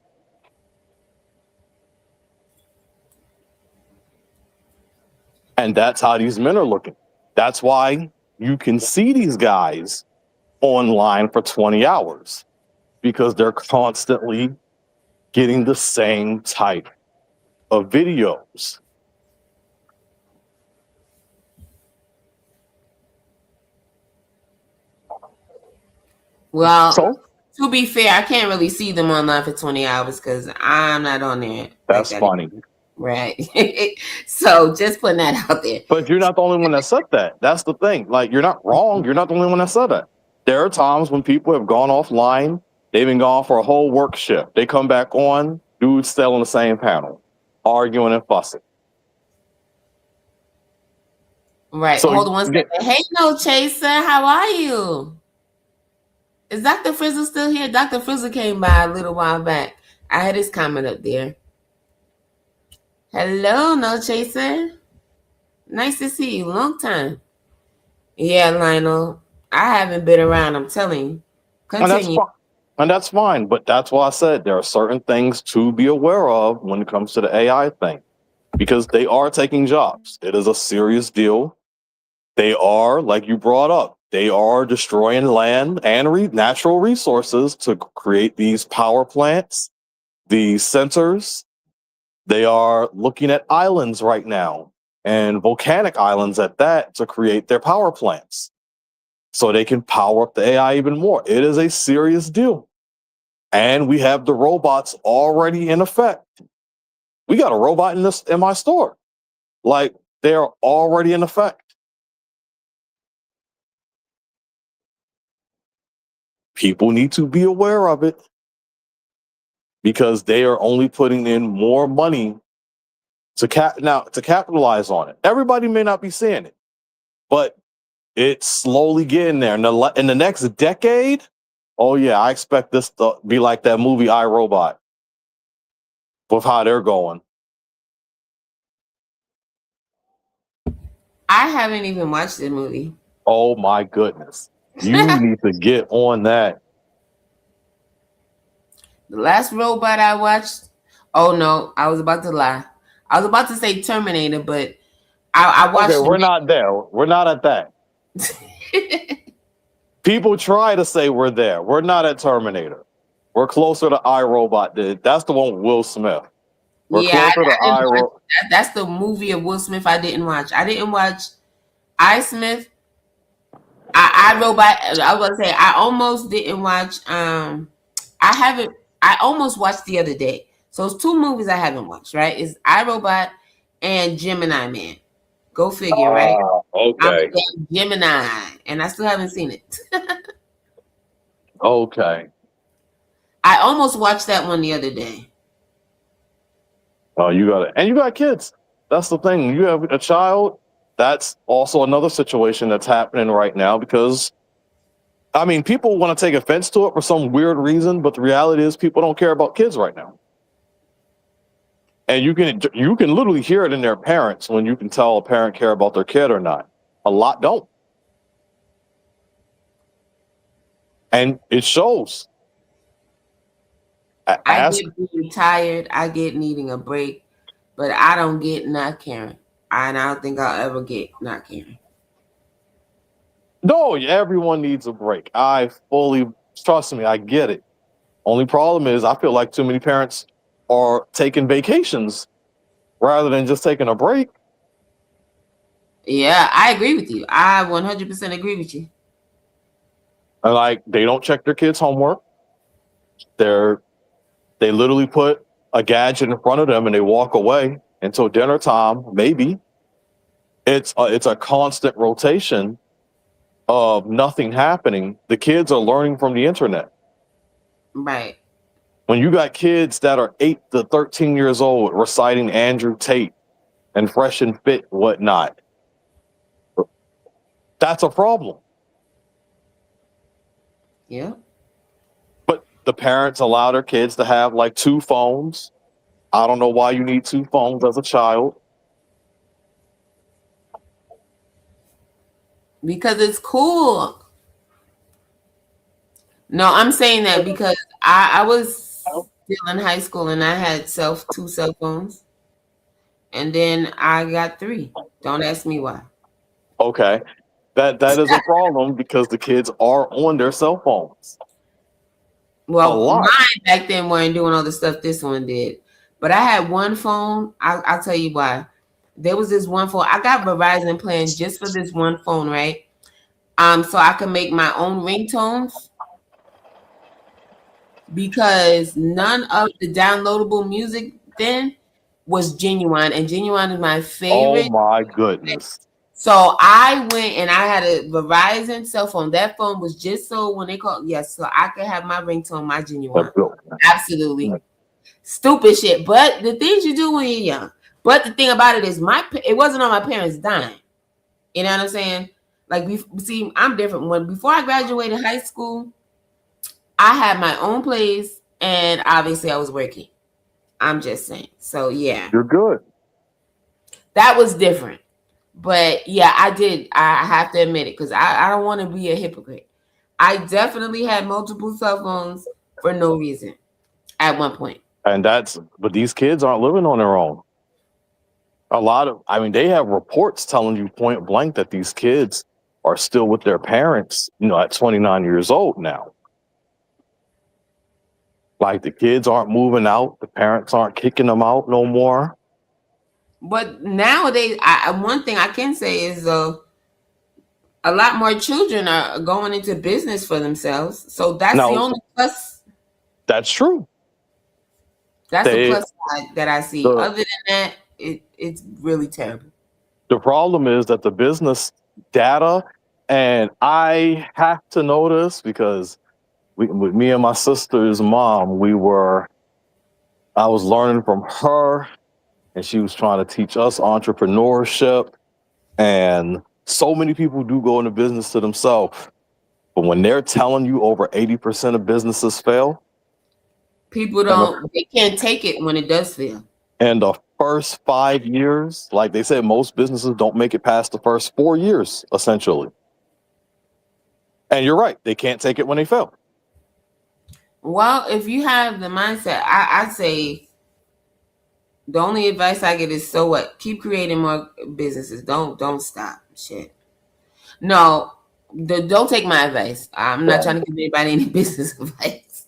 And that's how these men are looking. That's why you can see these guys online for 20 hours, because they're constantly getting the same type of videos. Well, to be fair, I can't really see them online for 20 hours because I'm not on there. That's funny. Right. So just putting that out there. But you're not the only one that said that. That's the thing. Like, you're not wrong. You're not the only one that said that. There are times when people have gone offline. They've been gone for a whole work shift. They come back on, dudes still on the same panel, arguing and fussing. Right. So hold on one second. Hey, No Chaser, how are you? Is Dr. Frizzle still here? Dr. Frizzle came by a little while back. I had his comment up there. Hello, No Chaser. Nice to see you. Long time. Yeah, Lionel. I haven't been around, I'm telling you. Continue. And that's fine. But that's why I said there are certain things to be aware of when it comes to the AI thing, because they are taking jobs. It is a serious deal. They are, like you brought up, they are destroying land and natural resources to create these power plants, these sensors. They are looking at islands right now, and volcanic islands at that, to create their power plants so they can power up the AI even more. It is a serious deal. And we have the robots already in effect. We got a robot in my store. Like, they're already in effect. People need to be aware of it, because they are only putting in more money to capitalize on it. Everybody may not be seeing it, but it's slowly getting there. In the next decade, oh yeah, I expect this to be like that movie I, Robot, with how they're going. I haven't even watched the movie. Oh my goodness. You need to get on that. The last robot I watched. Oh no, I was about to lie. I was about to say Terminator, but I watched. Okay, we're not there. We're not at that. People try to say we're there. We're not at Terminator. We're closer to iRobot. That's the one with Will Smith. We're Yeah, closer to iRobot. that's the movie of Will Smith I didn't watch. I didn't watch I Smith. I Robot. I was gonna say I almost didn't watch. I haven't. I almost watched the other day. So it's two movies I haven't watched. Right? Is I Robot and Gemini Man. Go figure, right? Okay. I'm Gemini, and I still haven't seen it. Okay. I almost watched that one the other day. Oh, you got it. And you got kids. That's the thing. You have a child. That's also another situation that's happening right now because, I mean, people want to take offense to it for some weird reason, but the reality is people don't care about kids right now. And you can literally hear it in their parents when you can tell a parent care about their kid or not. A lot don't. And it shows. I get being tired. I get needing a break, but I don't get not caring. And I don't think I'll ever get not caring. No, everyone needs a break. I fully trust me. I get it. Only problem is I feel like too many parents are taking vacations rather than just taking a break. Yeah, I agree with you. I 100% agree with you. And like they don't check their kids' homework. They literally put a gadget in front of them and they walk away until dinner time. Maybe it's a constant rotation of nothing happening. The kids are learning from the internet. Right. When you got kids that are 8 to 13 years old reciting Andrew Tate and Fresh and Fit, whatnot, that's a problem. Yeah. But the parents allow their kids to have like 2 phones. I don't know why you need 2 phones as a child. Because it's cool. No, I'm saying that because I was still in high school and I had 2 cell phones. And then I got 3. Don't ask me why. Okay. That is a problem because the kids are on their cell phones. Well, mine back then weren't doing all the stuff this one did. But I had one phone. I'll tell you why. There was this one phone. I got Verizon plans just for this one phone, right? So I could make my own ringtones because none of the downloadable music then was Genuine, and Genuine is my favorite. Oh my goodness. So I went and I had a Verizon cell phone. That phone was just so when they called, yes, so I could have my ringtone, my Genuine. Absolutely. Stupid shit. But the things you do when you're young. But the thing about it is it wasn't on my parents' dime. You know what I'm saying? Like, see, I'm different. Before I graduated high school, I had my own place and obviously I was working. I'm just saying. So yeah. You're good. That was different. But yeah, I did. I have to admit it because I don't want to be a hypocrite. I definitely had multiple cell phones for no reason at one point. And but these kids aren't living on their own. They have reports telling you point blank that these kids are still with their parents, at 29 years old now. Like the kids aren't moving out. The parents aren't kicking them out no more. But nowadays, one thing I can say is a lot more children are going into business for themselves. So that's the only plus. That's true. That's the plus side that I see. Other than that, it's really terrible. The problem is that the business data, and I have to know this because with me and my sister's mom, I was learning from her. And she was trying to teach us entrepreneurship. And so many people do go into business to themselves. But when they're telling you over 80% of businesses fail. People they can't take it when it does fail. And the first 5 years, like they said, most businesses don't make it past the first 4 years, essentially. And you're right, they can't take it when they fail. Well, if you have the mindset, I'd say the only advice I get is, so what? Keep creating more businesses. Don't stop. Shit. No, don't take my advice. I'm not trying to give anybody any business advice.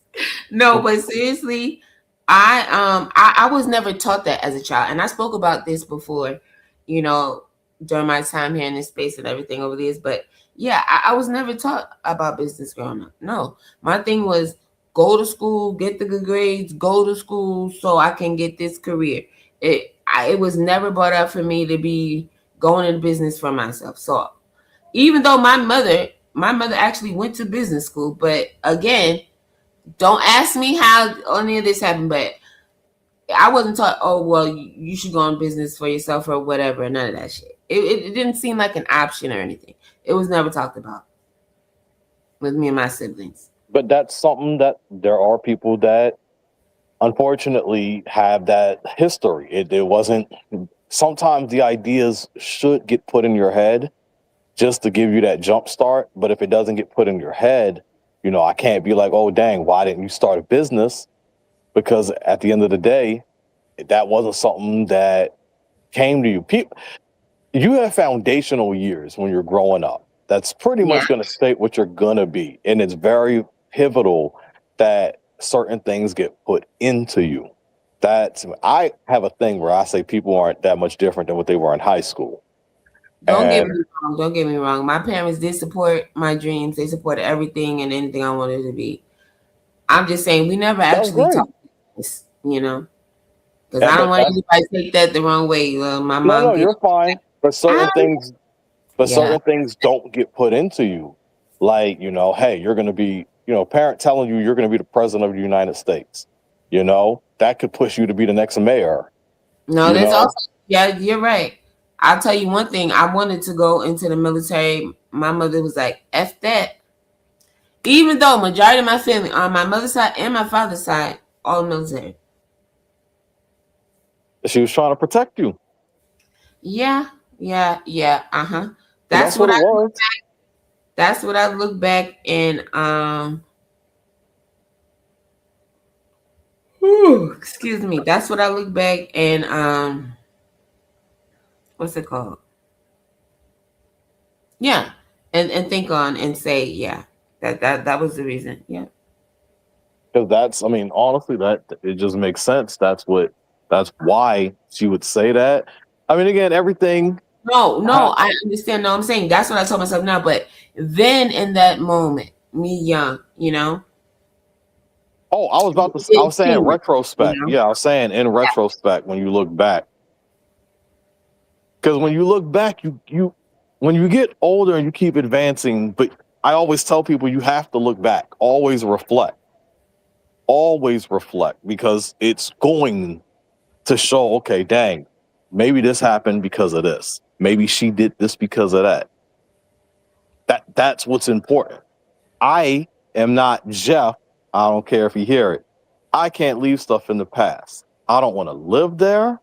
No, but seriously, I was never taught that as a child, and I spoke about this before, you know, during my time here in this space and everything over the years. But yeah, I was never taught about business growing up. No, my thing was go to school, get the good grades, go to school so I can get this career. It was never brought up for me to be going into business for myself. So even though my mother actually went to business school, but again, don't ask me how any of this happened, but I wasn't taught, oh, well, you should go on business for yourself or whatever. None of that shit. It didn't seem like an option or anything. It was never talked about with me and my siblings. But that's something that there are people that unfortunately have that history. It wasn't, sometimes the ideas should get put in your head just to give you that jump start. But if it doesn't get put in your head, you know, I can't be like, oh, dang, why didn't you start a business? Because at the end of the day, that wasn't something that came to you. You have foundational years when you're growing up. That's pretty much going to state what you're going to be. And it's very pivotal that certain things get put into you. I have a thing where I say people aren't that much different than what they were in high school. Don't get me wrong. My parents did support my dreams. They supported everything and anything I wanted to be. I'm just saying we never actually talked about this, you know, because I don't want anybody to take that the wrong way. My mom. No, you're fine. But certain things don't get put into you. Like, you know, hey, you're going to be, you know, parent telling you you're going to be the president of the United States. You know, that could push you to be the next mayor. No, there's also, yeah, you're right. I'll tell you one thing. I wanted to go into the military. My mother was like, F that. Even though majority of my family on my mother's side and my father's side, all military. She was trying to protect you. Yeah. Uh-huh. That's what I look back. That's what I look back and excuse me. That's what I look back and what's it called? Yeah. And think on and say, yeah, that was the reason. Yeah. Because honestly, that it just makes sense. That's why she would say that. I mean, again, everything. No, I understand. No, I'm saying that's what I told myself now. But then in that moment, me young, you know. Oh, I was saying in retrospect. You know? Yeah, I was saying in retrospect when you look back. Because when you look back, when you get older and you keep advancing, but I always tell people you have to look back. Always reflect. Always reflect, because it's going to show, okay, dang, maybe this happened because of this. Maybe she did this because of that. That's what's important. I am not Jeff. I don't care if you hear it. I can't leave stuff in the past. I don't want to live there,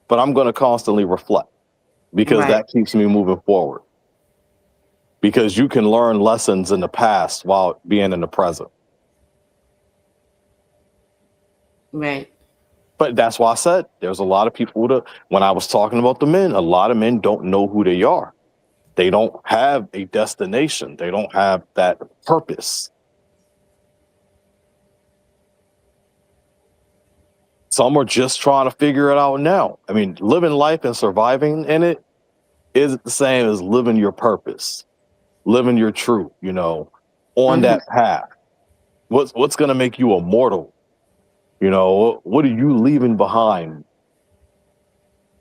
but I'm going to constantly reflect, because that keeps me moving forward. Because you can learn lessons in the past while being in the present. Right. But that's why I said there's a lot of people when I was talking about the men, a lot of men don't know who they are. They don't have a destination. They don't have that purpose. Some are just trying to figure it out now. I mean, living life and surviving in it isn't the same as living your purpose, living your truth, you know, on that path. What's going to make you immortal? You know, what are you leaving behind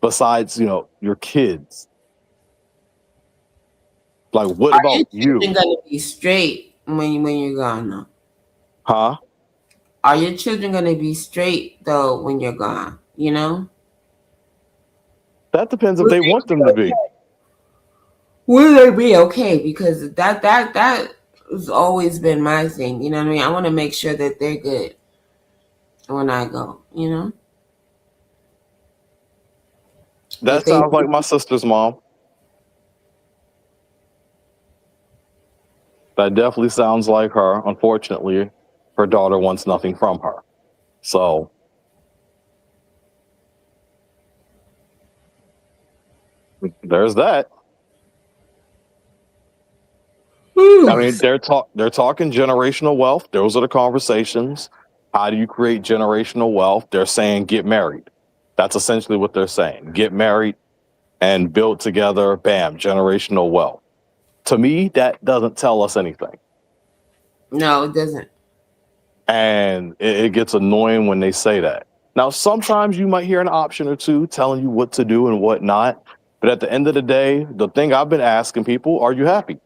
besides, you know, your kids? Like, what about you? Are your children going to be straight when you're gone, though? Huh? Are your children going to be straight, though, when you're gone, you know? That depends if they want them to be. Will they be okay? Because that has always been my thing, you know what I mean? I want to make sure that they're good when I go, you know? That sounds like my sister's mom. That definitely sounds like her. Unfortunately, her daughter wants nothing from her. So there's that. I mean, they're talking generational wealth. Those are the conversations. How do you create generational wealth? They're saying get married. That's essentially what they're saying. Get married and build together. Bam, generational wealth. To me, that doesn't tell us anything. No, it doesn't. And it gets annoying when they say that. Now, sometimes you might hear an option or two telling you what to do and what not. But at the end of the day, the thing I've been asking people, are you happy?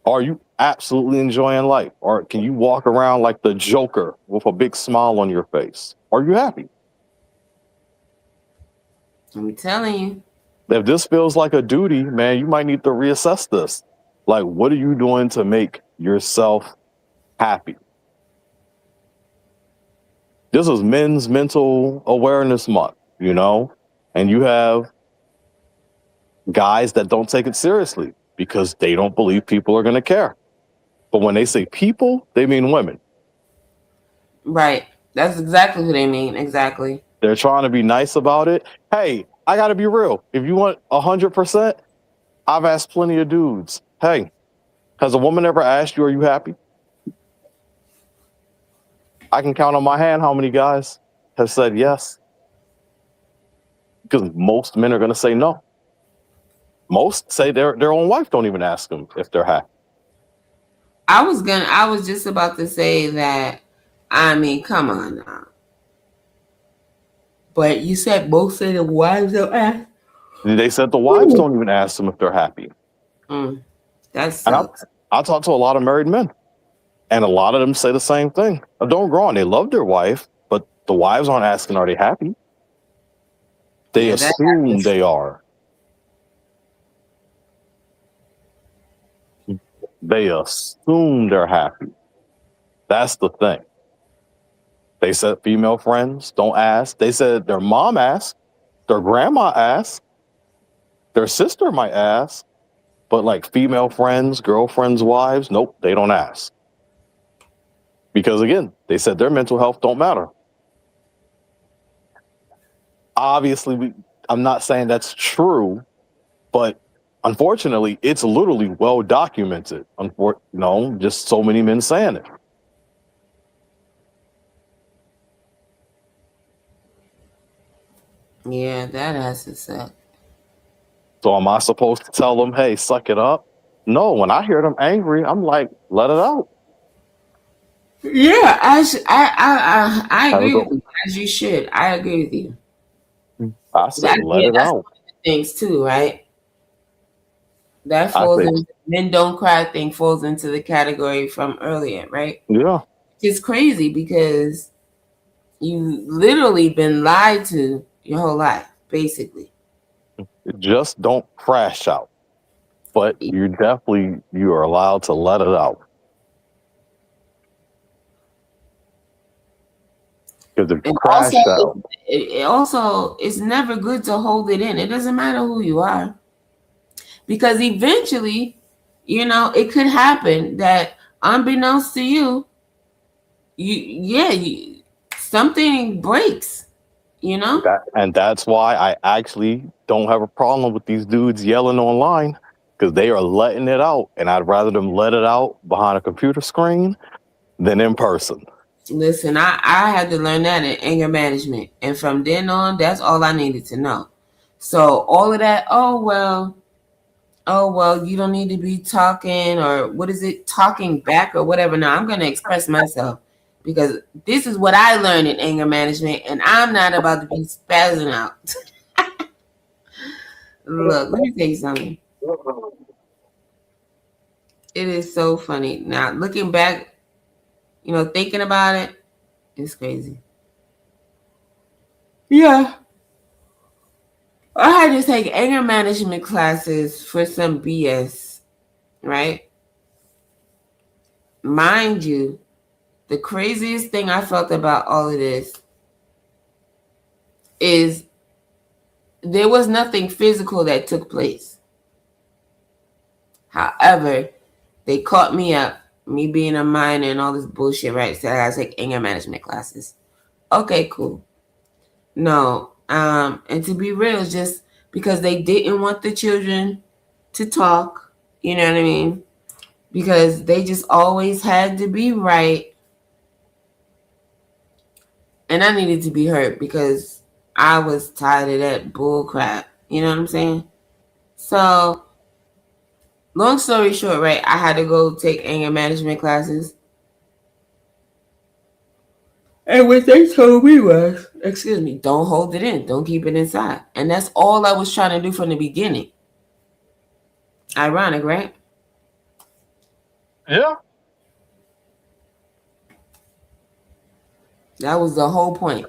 Are you absolutely enjoying life? Or can you walk around like the Joker with a big smile on your face? Are you happy? I'm telling you. If this feels like a duty, man, you might need to reassess this. Like, what are you doing to make yourself happy? This is Men's Mental Awareness Month, you know, and you have guys that don't take it seriously because they don't believe people are going to care. But when they say people, they mean women. Right. That's exactly what they mean. Exactly. They're trying to be nice about it. Hey, I got to be real. If you want 100%, I've asked plenty of dudes, hey, has a woman ever asked you, are you happy? I can count on my hand how many guys have said yes. Because most men are going to say no. Most say their own wife don't even ask them if they're happy. I was just about to say that. I mean, come on now. But you said most of the wives don't ask. They said the wives don't even ask them if they're happy. That sucks. I talk to a lot of married men, and a lot of them say the same thing. Don't get wrong, they love their wife, but the wives aren't asking, are they happy? They assume they are. They assume they're happy. That's the thing. They said female friends don't ask. They said their mom asked, their grandma asked, their sister might ask, but like female friends, girlfriends, wives, nope, they don't ask. Because again, they said their mental health don't matter. Obviously, I'm not saying that's true, but unfortunately, it's literally well documented. Just so many men saying it. Yeah, that has to suck. So am I supposed to tell them, hey, suck it up? No, when I hear them angry, I'm like, let it out. Yeah, I agree with you, as you should. I agree with you. I said, let it out. One of the things too, right? That falls into men don't cry thing falls into the category from earlier, right? Yeah. It's crazy because you literally been lied to your whole life, basically. Just don't crash out. But you are allowed to let it out. Because if you crash out. It also, it's never good to hold it in. It doesn't matter who you are. Because eventually, it could happen that unbeknownst to you, something breaks, And that's why I actually don't have a problem with these dudes yelling online, because they are letting it out, and I'd rather them let it out behind a computer screen than in person. Listen, I had to learn that in anger management, and from then on, that's all I needed to know. So all of that, oh well, you don't need to be talking, or what is it, talking back or whatever. Now I'm going to express myself, because this is what I learned in anger management, and I'm not about to be spazzing out. Look, let me tell you something. It is so funny. Now, looking back, thinking about it, it's crazy. Yeah. I had to take anger management classes for some BS, right? Mind you, the craziest thing I felt about all of this is there was nothing physical that took place. However, they caught me up, me being a minor and all this bullshit, right? So I gotta take anger management classes. Okay, cool. No, and to be real, it's just because they didn't want the children to talk, you know what I mean? Because they just always had to be right. And I needed to be hurt because I was tired of that bull crap. You know what I'm saying? So, long story short, right, I had to go take anger management classes. And what they told me was, excuse me, don't hold it in. Don't keep it inside. And that's all I was trying to do from the beginning. Ironic, right? Yeah. That was the whole point.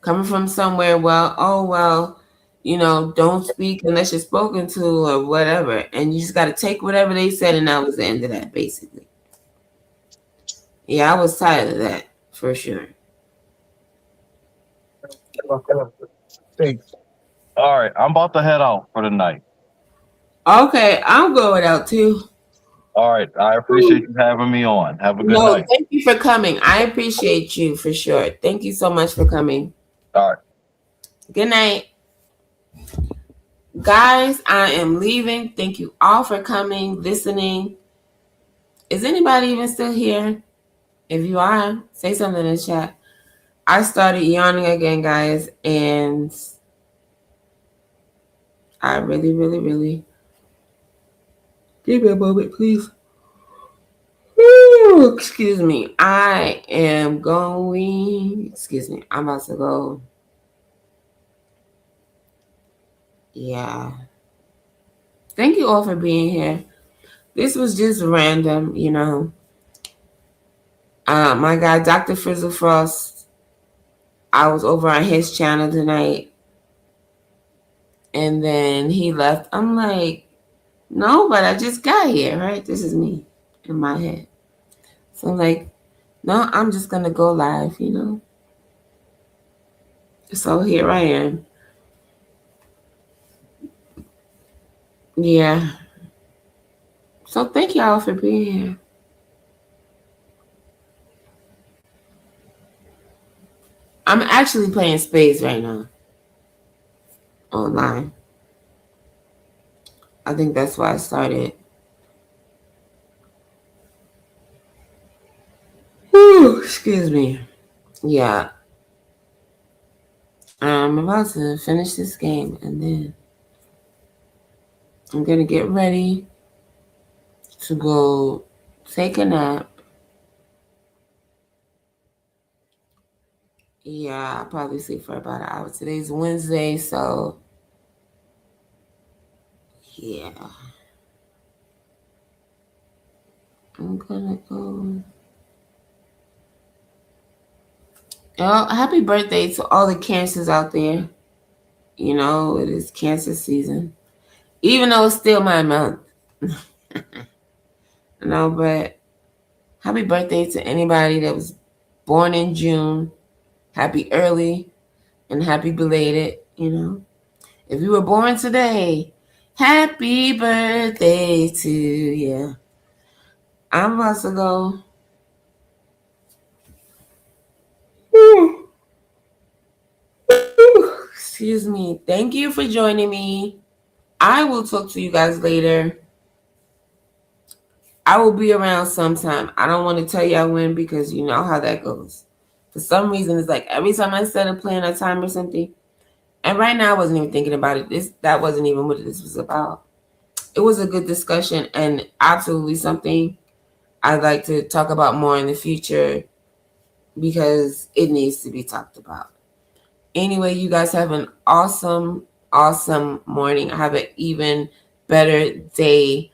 Coming from somewhere, well, don't speak unless you're spoken to or whatever. And you just got to take whatever they said, and that was the end of that, basically. Yeah, I was tired of that, for sure. Thanks. All right, I'm about to head out for the night. Okay, I'm going out too. All right, I appreciate you having me on. Have a good No, night. thank you for coming. I appreciate you for sure. Thank you so much for coming. All right. Good night. Guys, I am leaving. Thank you all for coming, listening. Is anybody even still here? If you are, say something in the chat. I started yawning again, guys, and I really, really, really. Give me a moment, please. Ooh, excuse me. I am going. Excuse me. I'm about to go. Yeah. Thank you all for being here. This was just random, My guy, Dr. Frizzle Frost, I was over on his channel tonight. And then he left. I'm like, no, but I just got here, right? This is me in my head. So I'm like, no, I'm just going to go live, So here I am. Yeah. So thank y'all for being here. I'm actually playing spades right now. Online. I think that's why I started. Whew, excuse me. Yeah. I'm about to finish this game and then I'm going to get ready to go take a nap. Yeah, I'll probably sleep for about an hour. Today's Wednesday, so yeah. I'm gonna go. Oh, happy birthday to all the cancers out there. It is cancer season. Even though it's still my month. But happy birthday to anybody that was born in June. Happy early and happy belated, If you were born today, happy birthday to you. I'm about to go. Excuse me. Thank you for joining me. I will talk to you guys later. I will be around sometime. I don't want to tell y'all when because you know how that goes. For some reason, it's like every time I set a plan or time or something. And right now, I wasn't even thinking about it. That wasn't even what this was about. It was a good discussion and absolutely something I'd like to talk about more in the future because it needs to be talked about. Anyway, you guys have an awesome, awesome morning. Have an even better day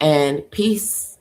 and peace.